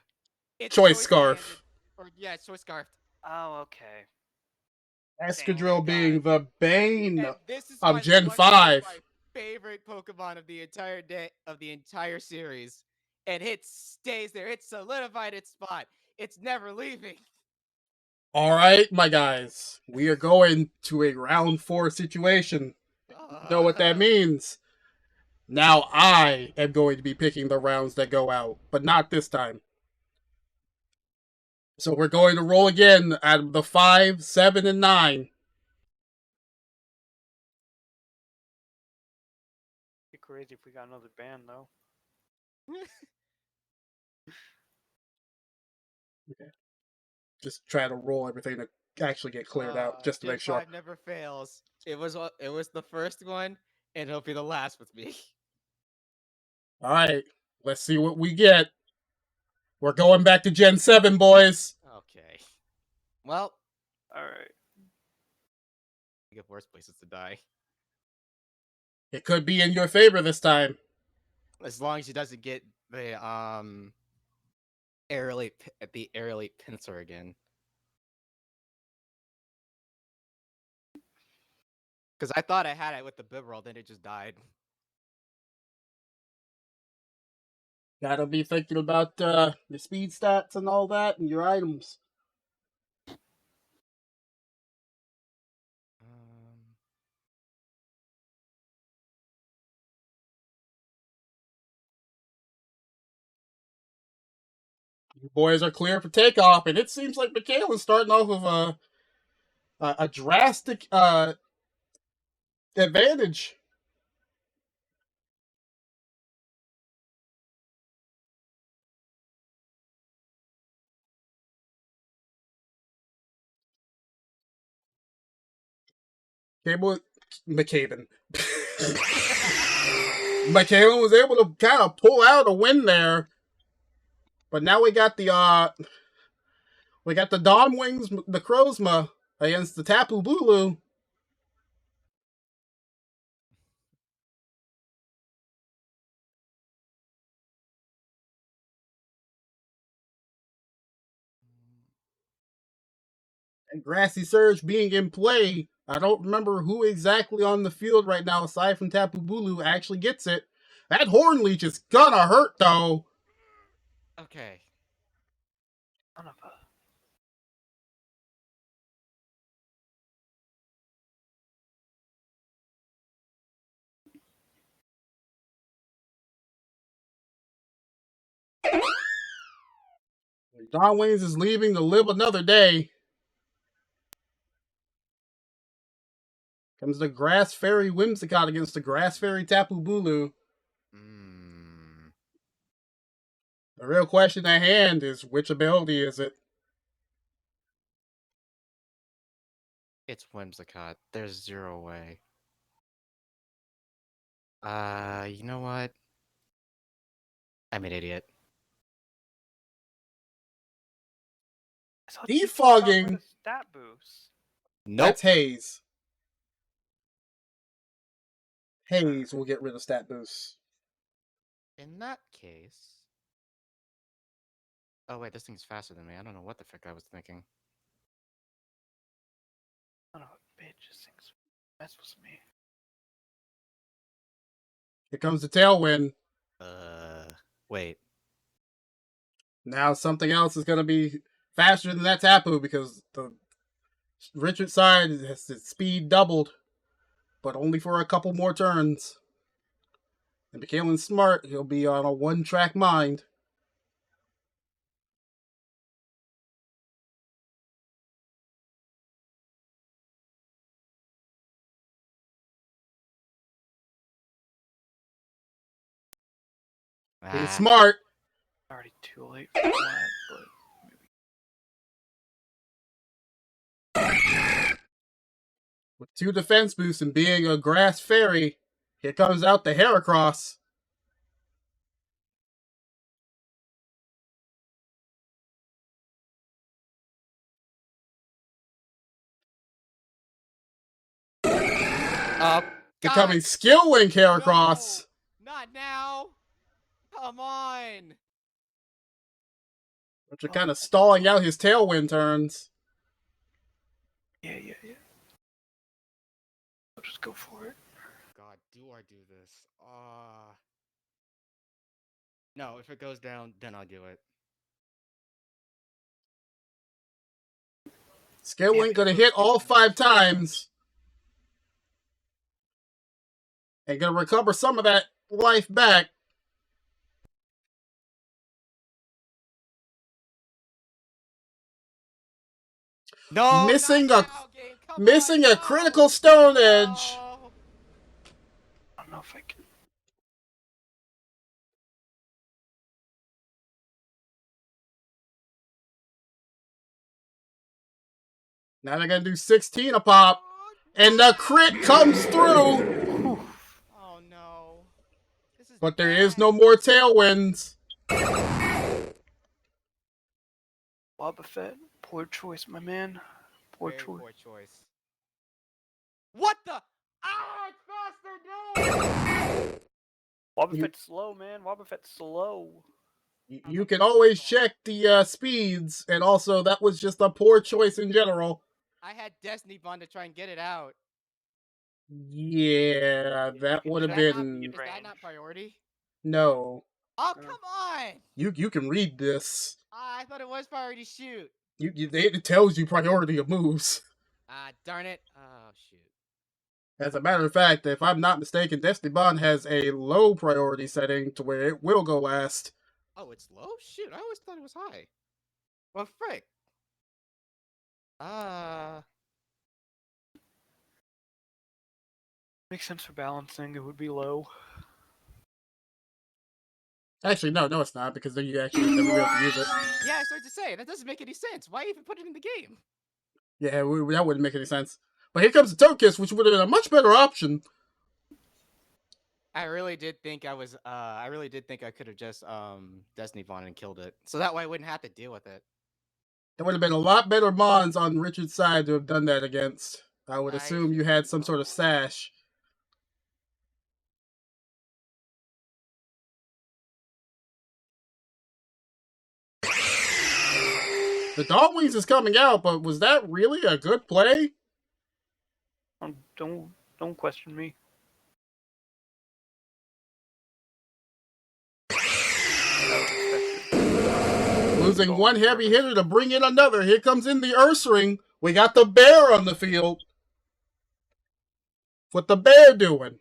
It's Choice Scarf. Yeah, it's Choice Scarf. Oh, okay. Escadrille being the bane And this is of why Gen Luxray is 5. my favorite Pokemon of the entire day of the entire series. And it stays there. It's solidified its spot. It's never leaving. All right, my guys. We are going to a round 4 situation. Know what that means? Now I am going to be picking the rounds that go out, but not this time. So we're going to roll again out of the 5, 7, and 9. Be crazy if we got another ban though. Just try to roll everything to actually get cleared out, just to Gen make sure. 5 never fails. It was the first one, and it'll be the last with me. All right, let's see what we get. We're going back to Gen 7, boys. Okay. Well, Alright. I get worse places to die. It could be in your favor this time. As long as he doesn't get the air elite pincer again. Because I thought I had it with the Bibarel, then it just died. Gotta be thinking about your speed stats and all that, and your items. You boys are clear for takeoff, and it seems like Michaela's starting off with a drastic advantage. McCabe. Michaela was able to kind of pull out a win there, but now we got the Dawn Wings, the Crozma against the Tapu Bulu. And Grassy Surge being in play. I don't remember who exactly on the field right now, aside from Tapu Bulu, actually gets it. That Horn Leech is gonna hurt, though. Okay. Son of a. Don Waynes is leaving to live another day. Comes the Grass Fairy Whimsicott against the Grass Fairy Tapu Bulu. The real question at hand is, which ability is it? It's Whimsicott. There's zero way. You know what? I'm an idiot. I thought Defogging. got rid of stat boost. Nope. That's Haze. Haze will get rid of stat boosts. In that case... Oh wait, this thing's faster than me. I don't know what the frick I was thinking. Son of a bitch, this thing's mess with me. Here comes the Tailwind. Wait. Now something else is going to be faster than that Tapu because the Richard side has its speed doubled, but only for a couple more turns. And becoming smart, he'll be on a one-track mind. He's smart. Already too late for that, but maybe. With 2 defense boosts and being a Grass Fairy, here comes out the Heracross. Becoming Skill Link Heracross. No, not now. Come on. Which are kind of stalling out his Tailwind turns. Yeah. I'll just go for it. God, do I do this? No, if it goes down, then I'll do it. Skill Link gonna hit all 5 times. And gonna recover some of that life back. No, Missing not a now, game. Come missing on, a no. critical Stone Edge. No. I don't know if I can. Now they're gonna do 16 a pop. And the crit comes through. Oh no. This is But there bad. is no more Tailwinds. Wobbuffet, poor choice, my man. Poor Very choice. poor choice. What the? Ah, it's faster, no! Wobbuffet's slow, man. Wobbuffet's slow. You can always check the speeds, and also that was just a poor choice in general. I had Destiny Bond to try and get it out. Yeah, that would have been... Is that not priority? No. Oh, come on! You can read this. I thought it was priority shoot. It tells you priority of moves. Ah, darn it. Oh, shoot. As a matter of fact, if I'm not mistaken, Destiny Bond has a low priority setting to where it will go last. Oh, it's low? Shoot, I always thought it was high. Well, frick. Makes sense for balancing. It would be low. Actually, no, it's not, because then you actually never be able to use it. Yeah, I started to say, that doesn't make any sense. Why even put it in the game? Yeah, that wouldn't make any sense. But here comes the Togekiss, which would have been a much better option. I really did think I could have just, Destiny Bond and killed it. So that way I wouldn't have to deal with it. There would have been a lot better Mons on Richard's side to have done that against. I would assume you had some sort of sash. The Dawn Wings is coming out, but was that really a good play? Don't question me. Losing Go one on heavy purpose. hitter to bring in another. Here comes in the Ursaring. We got the bear on the field. What the bear doing?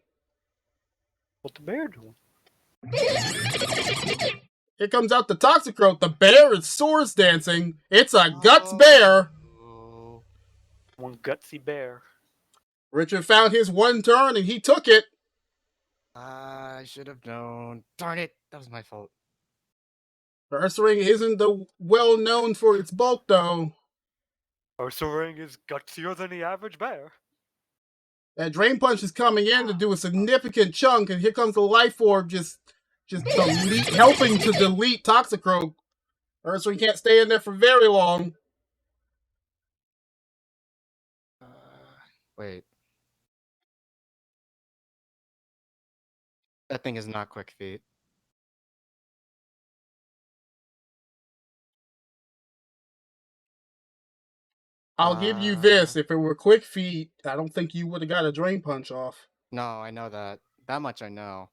What the bear doing? Here comes out the Toxicroak. The bear is swords dancing. It's a guts bear. Oh. One gutsy bear. Richard found his one turn and he took it. I should have known. Darn it. That was my fault. The Ursaring isn't well known for its bulk, though. Ursaring is gutsier than the average bear. That Drain Punch is coming in to do a significant chunk, and here comes the Life Orb just helping to delete Toxicroak. Ursaring can't stay in there for very long. Wait. That thing is not quick feet. I'll give you this. If it were Quick Feet, I don't think you would have got a Drain Punch off. No, I know that. That much I know.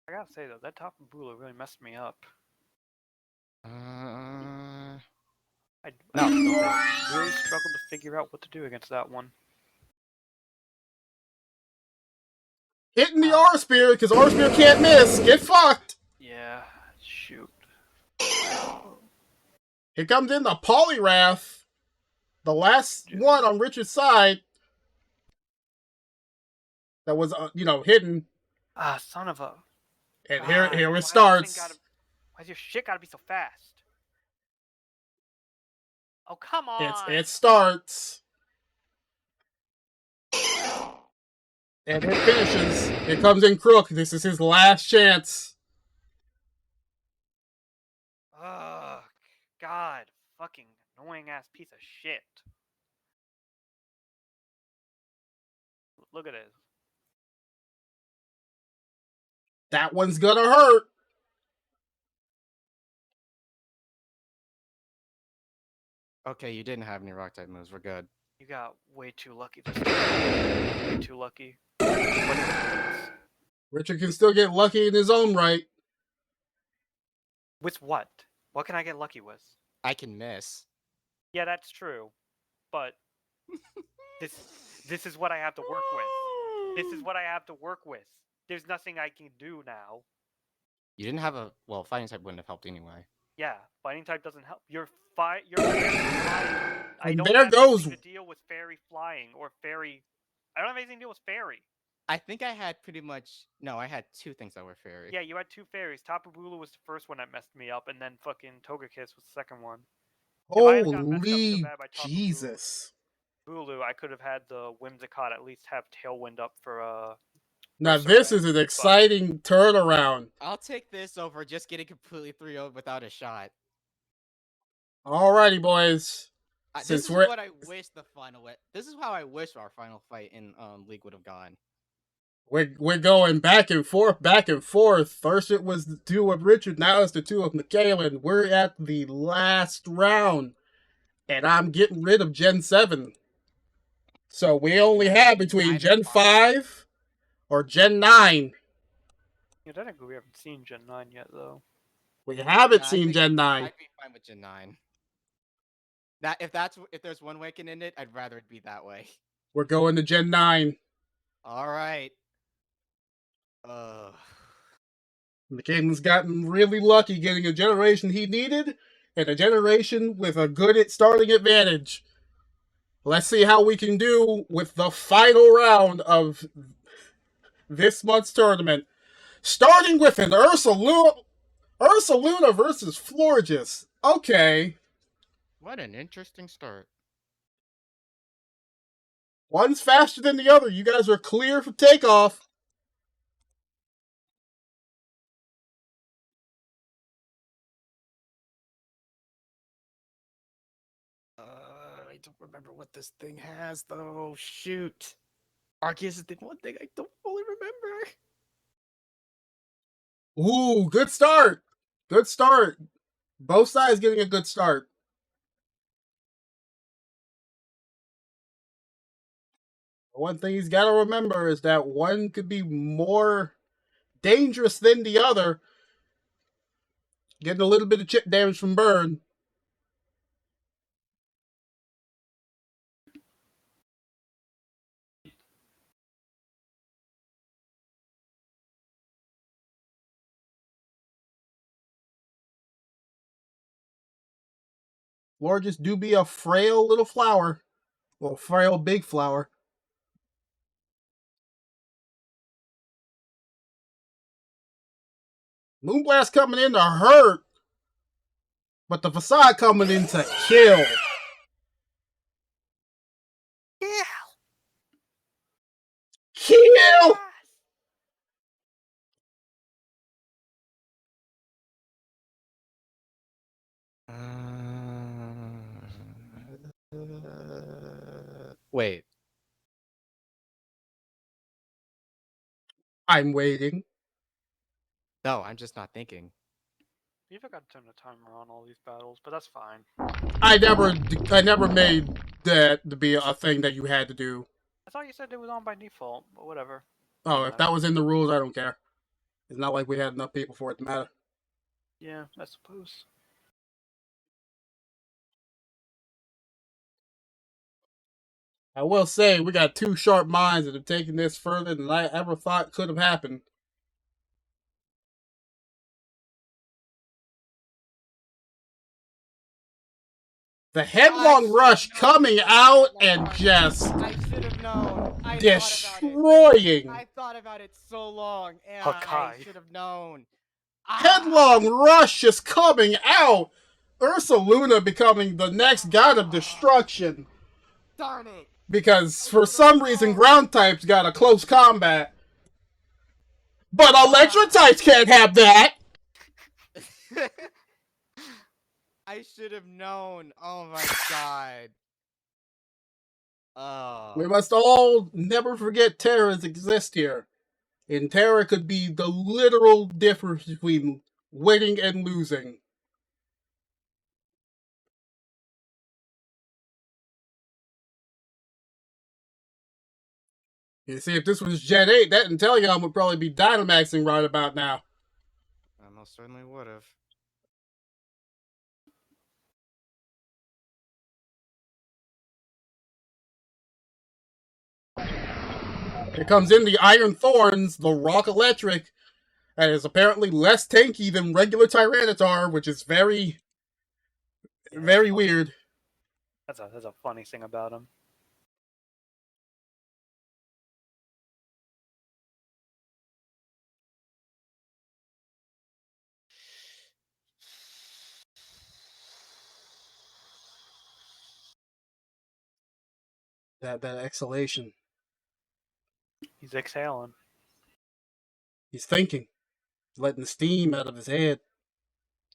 I gotta say though, that Tapu Bulu really messed me up. No. I really struggled to figure out what to do against that one. Hitting the Aura Spirit, because Aura Spirit can't miss. Get fucked. Yeah, shoot. Here comes in the Poliwrath. The last one on Richard's side. That was, hidden. Ah, son of a... And here why it starts. Why's your shit gotta be so fast? Oh, come on! It starts. And it finishes. It comes in Crook. This is his last chance. Ugh, God, fucking annoying ass piece of shit. Look at it. That one's gonna hurt. Okay, you didn't have any rock type moves. We're good. You got way too lucky this time. Way too lucky. Richard can still get lucky in his own right. With what? What can I get lucky with? I can miss. Yeah, that's true. But this is what I have to work with. This is what I have to work with. There's nothing I can do now. You didn't have a... Well, fighting type wouldn't have helped anyway. Yeah, fighting type doesn't help. You're fairy flying. I don't there have goes. anything to deal with fairy flying or fairy. I don't have anything to deal with fairy. I think I had pretty much... No, I had two things that were fairy. Yeah, you had two fairies. Tapu Bulu was the first one that messed me up, and then fucking Togekiss was the second one. Holy Jesus. Bulu, I could have had the Whimsicott at least have Tailwind up for Now this is an exciting turnaround. I'll take this over just getting completely 3-0 without a shot. Alrighty, boys. This is what I wish the final... This is how I wish our final fight in League would have gone. We're going back and forth, back and forth. First it was the two of Richard, now it's the two of Michaelan. We're at the last round, and I'm getting rid of Gen 7. So we only have between Gen 5 or Gen 9. Yeah, technically we haven't seen Gen 9 yet, though. We haven't seen Gen 9. I'd be fine with Gen 9. If there's one way I can end it, I'd rather it be that way. We're going to Gen 9. Alright. McCaden's gotten really lucky getting a generation he needed, and a generation with a good starting advantage. Let's see how we can do with the final round of this month's tournament. Starting with an Ursaluna versus Florges. Okay. What an interesting start. One's faster than the other. You guys are clear for takeoff. I don't remember what this thing has, though. Shoot. Arceus is the one thing I don't fully remember. Ooh, good start. Good start. Both sides getting a good start. One thing he's got to remember is that one could be more dangerous than the other. Getting a little bit of chip damage from burn. Or just do be a frail little flower. Well, frail big flower. Moonblast coming in to hurt. But the facade coming in to kill. Yeah. Kill! Wait. I'm waiting. No, I'm just not thinking. You forgot to turn the timer on all these battles, but that's fine. I never made that to be a thing that you had to do. I thought you said it was on by default, but whatever. Oh, if that was in the rules, I don't care. It's not like we had enough people for it to matter. Yeah, I suppose. I will say, we got two sharp minds that have taken this further than I ever thought could have happened. The headlong rush coming out and just I should have known. destroying. I thought about it so long, and Hakai. I should have known. Headlong rush just coming out. Ursa Luna becoming the next god of destruction. Darn it. Because for some reason, ground types got a close combat. But electric types can't have that. I should have known. Oh my god. Oh. We must all never forget terrors exist here. And terror could be the literal difference between winning and losing. You see, if this was Gen 8, that Inteleon would probably be Dynamaxing right about now. I most certainly would have. Here comes in the Iron Thorns, the Rock Electric, that is apparently less tanky than regular Tyranitar, which is very, very weird. That's a funny thing about him. That exhalation. He's exhaling. He's thinking. He's letting the steam out of his head.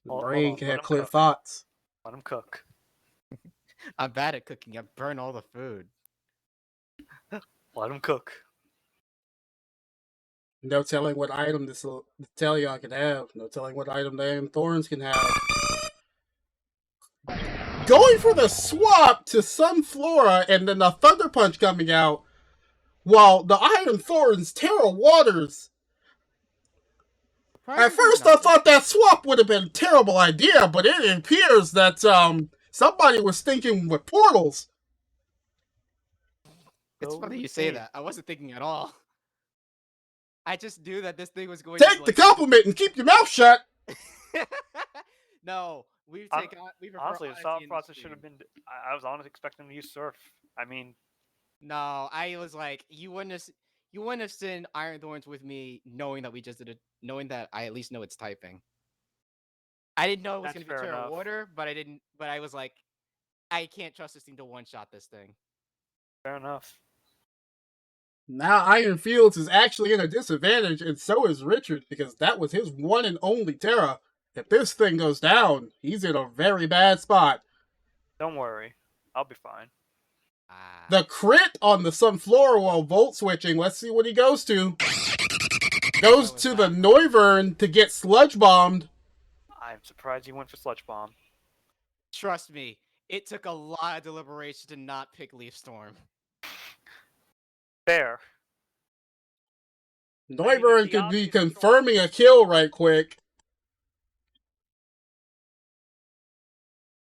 The brain can have clear thoughts. Let him cook. I'm bad at cooking. I burn all the food. Let him cook. No telling what item this Inteleon can have. No telling what item the Iron Thorns can have. Going for the swap to Sunflora and then the Thunder Punch coming out, while the Iron Thorns Terra Waters. At first, I thought that swap would have been a terrible idea, but it appears that somebody was thinking with portals. It's funny you say that. I wasn't thinking at all. I just knew that this thing was going Take the compliment and keep your mouth shut. No, we honestly, the thought process should have been. I was honestly expecting to use Surf. I mean, no, I was like, you wouldn't have seen Iron Thorns with me, knowing that we just did it, knowing that I at least know its typing. I didn't know it was going to be Terra Water, but I didn't. But I was like, I can't trust this thing to one-shot this thing. Fair enough. Now Iron Fields is actually in a disadvantage, and so is Richard, because that was his one and only Terra. If this thing goes down, he's in a very bad spot. Don't worry. I'll be fine. The crit on the Sunflora while Volt switching. Let's see what he goes to. Goes to the Noivern to get Sludge Bombed. I'm surprised he went for Sludge Bomb. Trust me, it took a lot of deliberation to not pick Leaf Storm. Fair. Neuburn the could be obvious confirming a kill right quick.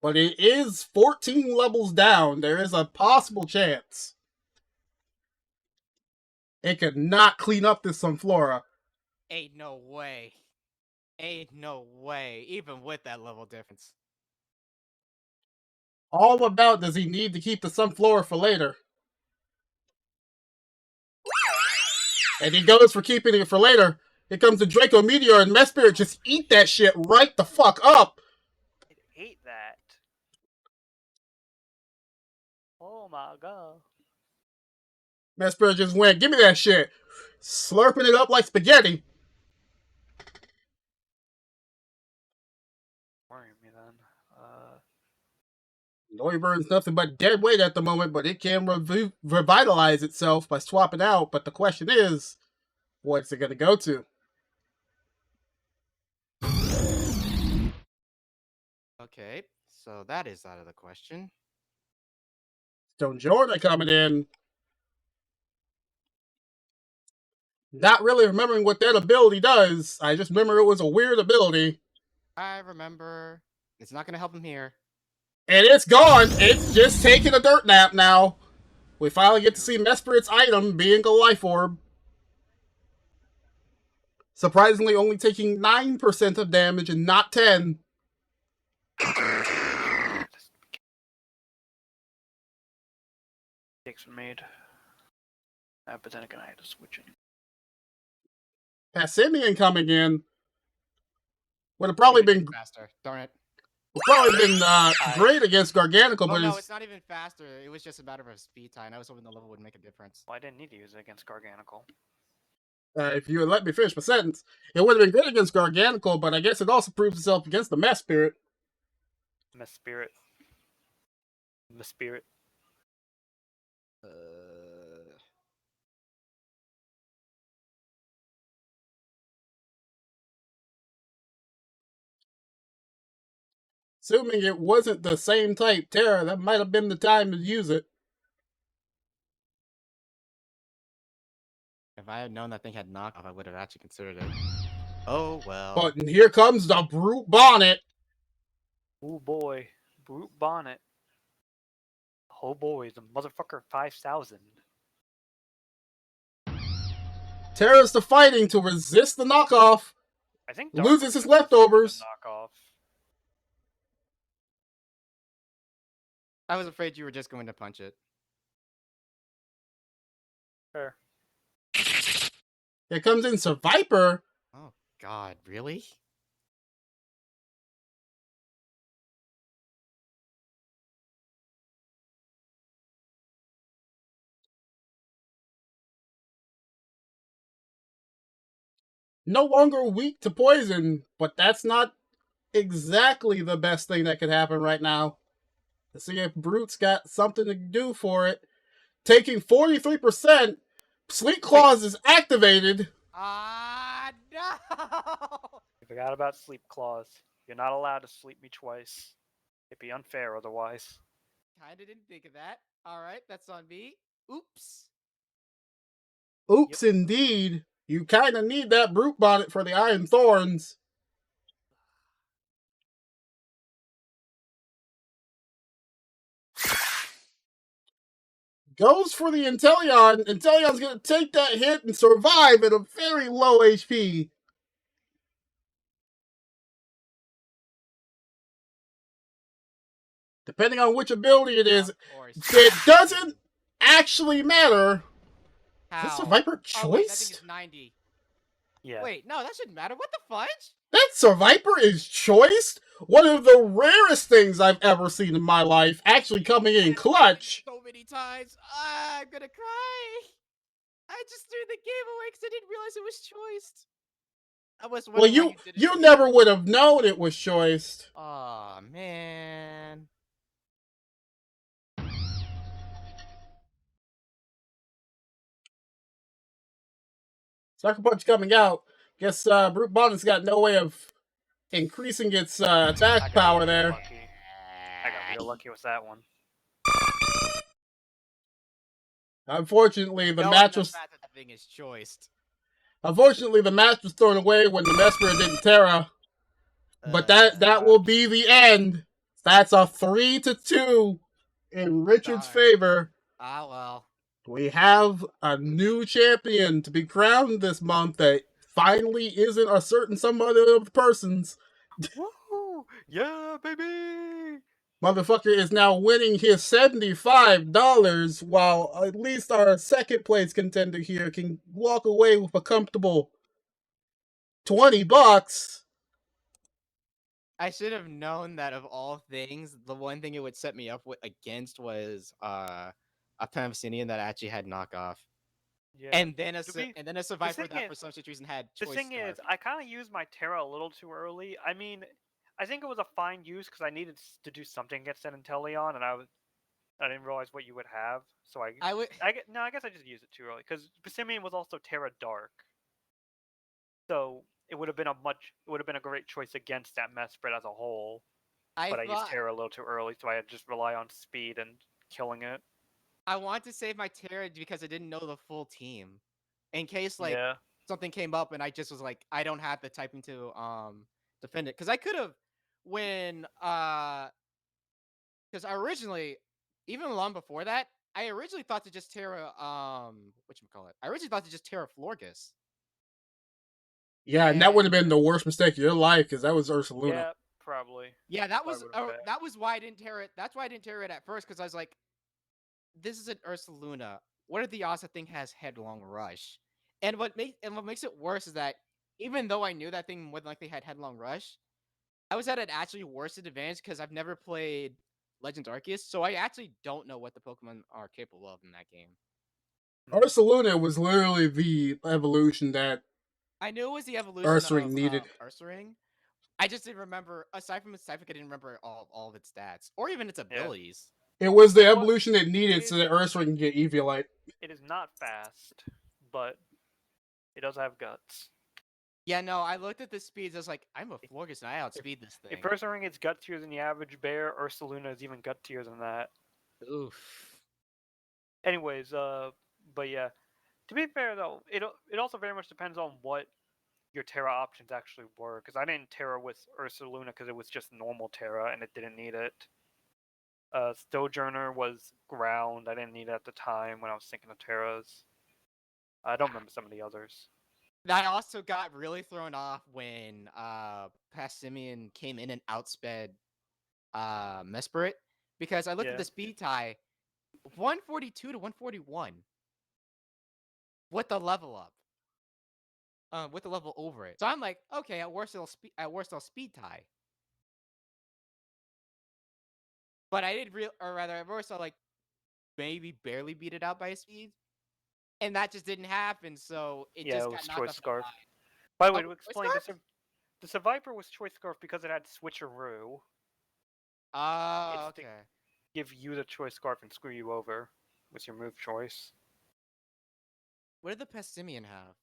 But it is 14 levels down. There is a possible chance it could not clean up this Sunflora. Ain't no way. Ain't no way. Even with that level difference. All about does he need to keep the Sunflora for later? And he goes for keeping it for later. Here comes the Draco Meteor, and Mesprit just eat that shit right the fuck up. It ate that. Oh my god. Mesprit just went, give me that shit. Slurping it up like spaghetti. Worrying me then. Noivern's nothing but dead weight at the moment, but it can revitalize itself by swapping out. But the question is, what's it going to go to? Okay, so that is out of the question. Stone Jordan coming in. Not really remembering what that ability does. I just remember it was a weird ability. I remember. It's not going to help him here. And it's gone. It's just taking a dirt nap now. We finally get to see Mesprit's item being a life orb. Surprisingly, only taking 9% of damage and not 10. Mistakes were made. But then again, I had to switch in. Passimian coming in. Would have probably been faster. Darn it. Great against Garganical, Well, but no, it's not even faster. It was just a matter of a speed tie, and I was hoping the level would make a difference. Well, I didn't need to use it against Garganical. If you had let me finish my sentence, it would have been good against Garganical, but I guess it also proves itself against the Mesprit. Mesprit. Assuming it wasn't the same type Terra, that might have been the time to use it. If I had known that thing had knockoff, I would have actually considered it. Oh, well. But here comes the Brute Bonnet. Oh boy. Brute Bonnet. Oh boy, the motherfucker 5,000. Terra's to fighting to resist the knockoff. I think Loses his leftovers. Knockoff. I was afraid you were just going to punch it. Fair. Here comes in Sir Viper. Oh, God, really? No longer weak to poison, but that's not exactly the best thing that could happen right now. Let's see if Brute's got something to do for it. Taking 43%. Sleep Clause is activated. No! You forgot about Sleep Clause. You're not allowed to sleep me twice. It'd be unfair otherwise. Kinda didn't think of that. Alright, that's on me. Oops. Oops, indeed. You kind of need that Brute Bonnet for the Iron Thorns. Goes for the Inteleon. Inteleon's going to take that hit and survive at a very low HP. Depending on which ability it is, it doesn't actually matter. How? Is this a Viper Choice? Oh, wait, that thing is 90. Yeah. Wait, no, that shouldn't matter. What the fudge? That Sir Viper is choiced? One of the rarest things I've ever seen in my life, actually coming in clutch. So many times. I'm gonna cry. I just threw the game away because I didn't realize it was choiced. I was Well, you never would have known it was choiced. Aw, man. Sucker Punch coming out. Guess Brute Bonnet's got no way of increasing its attack power there. Lucky. I got real lucky with that one. Unfortunately, the Knowing match the was fact that thing is choiced. thrown away when the Mesmer didn't Terra. But that will be the end. That's a 3-2 in Richard's Darn. favor. Ah, well. We have a new champion to be crowned this month that finally isn't a certain some other persons. Woo! Yeah, baby! Motherfucker is now winning his $75, while at least our second place contender here can walk away with a comfortable $20. I should have known that of all things, the one thing it would set me up against was a Pamphicinian that actually had knockoff. Yeah. And then To be- a survivor thing that is- for some strange reason had The choice thing is, I kind of used my Terra a little too early. I mean, I think it was a fine use because I needed to do something against San Inteleon, and I didn't realize what you would have, so I guess I just used it too early because Pissimian was also Terra Dark, so it would have been a great choice against that mess spread as a whole. But I used Terra a little too early, so I had to just rely on speed and killing it. I want to save my Terra because I didn't know the full team, in case Yeah. something came up and I just was like, I don't have the typing to defend it, because I could have when because originally, even long before that, I originally thought to just Terra whatchamacallit, I originally thought to just Terra Florgus. Yeah, and that would have been the worst mistake of your life because that was Ursaluna. Yeah, probably. Yeah, that was Probably would've been that was why I didn't Terra it. That's why I didn't Terra it at first, because I was like, this is an Ursaluna. What if the Asa thing has Headlong Rush? And what makes it worse is that even though I knew that thing more than likely had Headlong Rush, I was at an actually worse advantage because I've never played Legends Arceus, so I actually don't know what the Pokemon are capable of in that game. Ursaluna was literally the evolution that I knew it was the evolution Ursaring of needed. Ursaring. I just didn't remember, aside from its type, I didn't remember all of its stats or even its abilities. It was the evolution it needed so that Ursaring can get Eviolite. It is not fast, but it does have guts. Yeah, no, I looked at the speeds. I was like, I'm a Florgus and I outspeed this thing. If Ursaring is gutsier than the average bear, Ursaluna is even gutsier than that. Oof. Anyways, but yeah. To be fair though, it also very much depends on what your Terra options actually were. Because I didn't Terra with Ursaluna because it was just normal Terra and it didn't need it. Sojourner was ground. I didn't need it at the time when I was thinking of Terras. I don't remember some of the others. I also got really thrown off when Passimian came in and outsped Mesprit, because I looked at the speed tie, 142 to 141 with the level up. With the level over it. So I'm like, okay, at worst it'll speed tie. But I did at worst I'll like maybe barely beat it out by speed. And that just didn't happen, so it just got knocked off the line. By the way, to explain, the Survivor was Choice Scarf because it had Switcheroo. Oh, okay. Give you the Choice Scarf and screw you over with your move choice. What did the Pessimian have?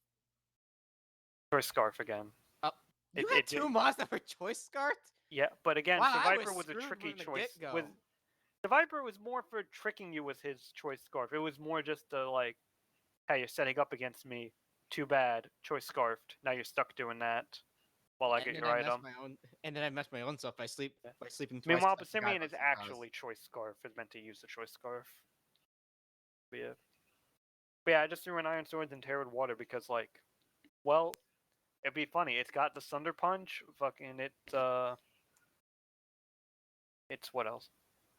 Choice Scarf again. You had two mods that were Choice Scarfed? Yeah, but again, wow, Survivor was a tricky choice. Survivor was more for tricking you with his Choice Scarf. It was more just like, hey, you're setting up against me. Too bad. Choice Scarfed. Now you're stuck doing that while I get your item. And then I messed my own stuff by sleeping twice. Meanwhile, Pissimian is actually Choice Scarf. Is meant to use the Choice Scarf. But yeah, I just threw in Iron Swords and Terror Water because, like, well, it'd be funny. It's got the Thunder Punch. Fucking it's what else?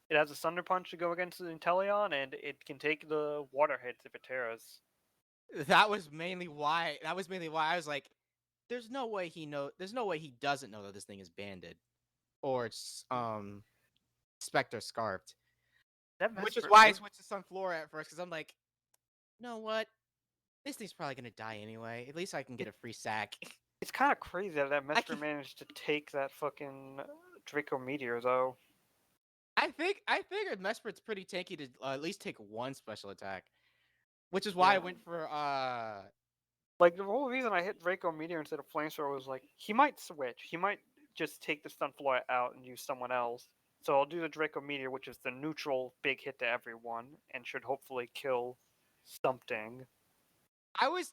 It has a Thunder Punch to go against the Inteleon, and it can take the water hits if it terras. That was mainly why I was like, there's no way he doesn't know that this thing is banded. Or it's Spectre Scarfed. Which is why I switched to Sunflora at first, because I'm like, you know what? This thing's probably gonna die anyway. At least I can get a free sack. It's kind of crazy that Mesper managed to take that fucking Draco Meteor, though. I figured Mesper's pretty tanky to at least take one special attack, which is why I went for Like, the whole reason I hit Draco Meteor instead of Flamethrower was like, he might switch. He might just take the Sunflora out and use someone else. So I'll do the Draco Meteor, which is the neutral big hit to everyone, and should hopefully kill something. I was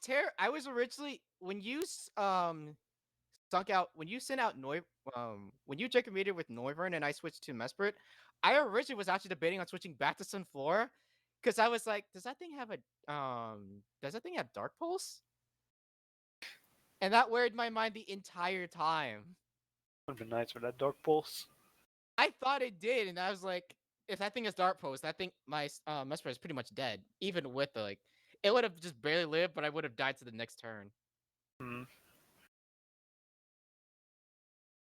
originally when you when you sent out when you check a meter with Noivern and I switched to Mesprit, I originally was actually debating on switching back to Sunflora because I was like, does that thing have Dark Pulse? And that worried my mind the entire time. Would have been nice for that Dark Pulse. I thought it did, and I was like, if that thing has Dark Pulse, that thing my Mesprit is pretty much dead. Even with the it would have just barely lived, but I would have died to the next turn.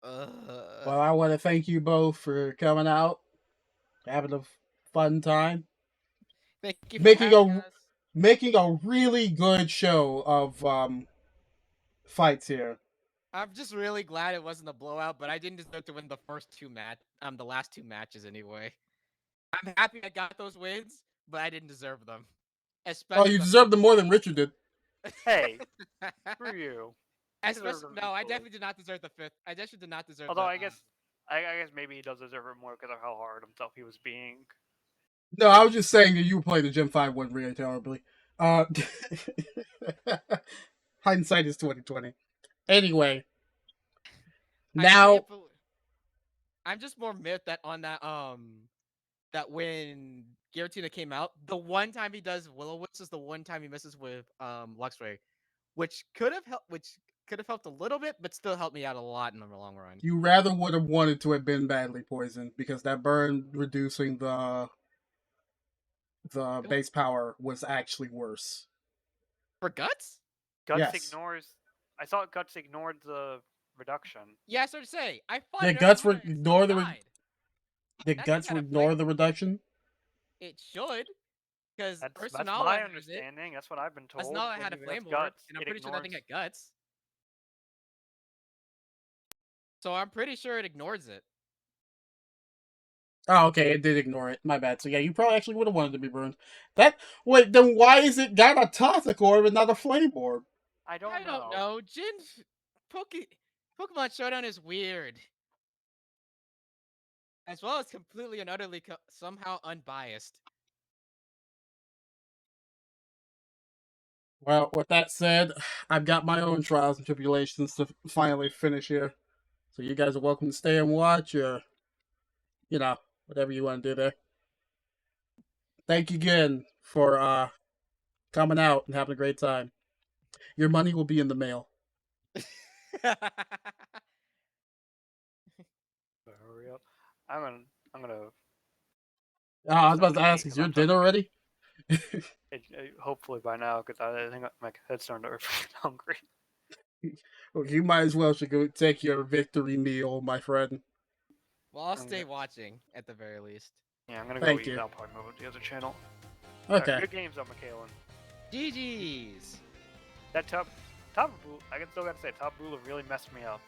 Well, I want to thank you both for coming out, having a fun time. Thank you for having us. Making a really good show of fights here. I'm just really glad it wasn't a blowout, but I didn't deserve to win the the last two matches anyway. I'm happy I got those wins, but I didn't deserve them. Especially you deserve them more than Richard did. Hey, screw you. No, I definitely did not deserve the fifth. I definitely did not deserve. Although I guess maybe he does deserve it more because of how hard himself he was being. No, I was just saying that you played the Gen 5 one really terribly. Hindsight is 2020. Anyway, now I'm just more miffed that on that that when Giratina came out, the one time he does Will-O-Wisp is the one time he misses with Luxray, which could have helped a little bit, but still helped me out a lot in the long run. You rather would have wanted to have been badly poisoned because that burn reducing the base power was actually worse. For Guts? Guts ignores. I thought Guts ignored the reduction. Yeah, I started to say. I fought Did Guts ignore the reduction? It should. Because that's my understanding. That's what I've been told. Ursanala had a flame board, and I'm pretty sure that thing had Guts. So I'm pretty sure it ignores it. Oh, okay, it did ignore it. My bad. So yeah, you probably actually would have wanted to be burned. Wait, then why is it got a Toxic Orb and not a Flame Orb? I don't know. Pokemon Showdown is weird. As well as completely and utterly somehow unbiased. Well, with that said, I've got my own trials and tribulations to finally finish here. So you guys are welcome to stay and watch, or, whatever you want to do there. Thank you again for coming out and having a great time. Your money will be in the mail. Hurry up! I'm gonna. I was about to ask, is your dinner ready? Hopefully by now, because I think my head's starting to hurt. Hungry. Well, you might as well should go take your victory meal, my friend. Well, I'll stay watching at the very least. Yeah, I'm gonna go eat. I'll probably move to the other channel. Okay. Right, good games, though, McKalen. GG's. That Tapu Bulu, I still gotta say, Tapu Bulu really messed me up.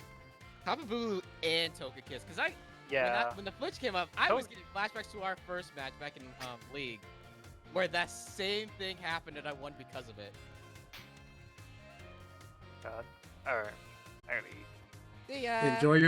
Tapu Bulu and Togekiss, because when the Flitch came up, I was getting flashbacks to our first match back in League, where that same thing happened and I won because of it. God. Alright. I gotta eat. See ya. Enjoy your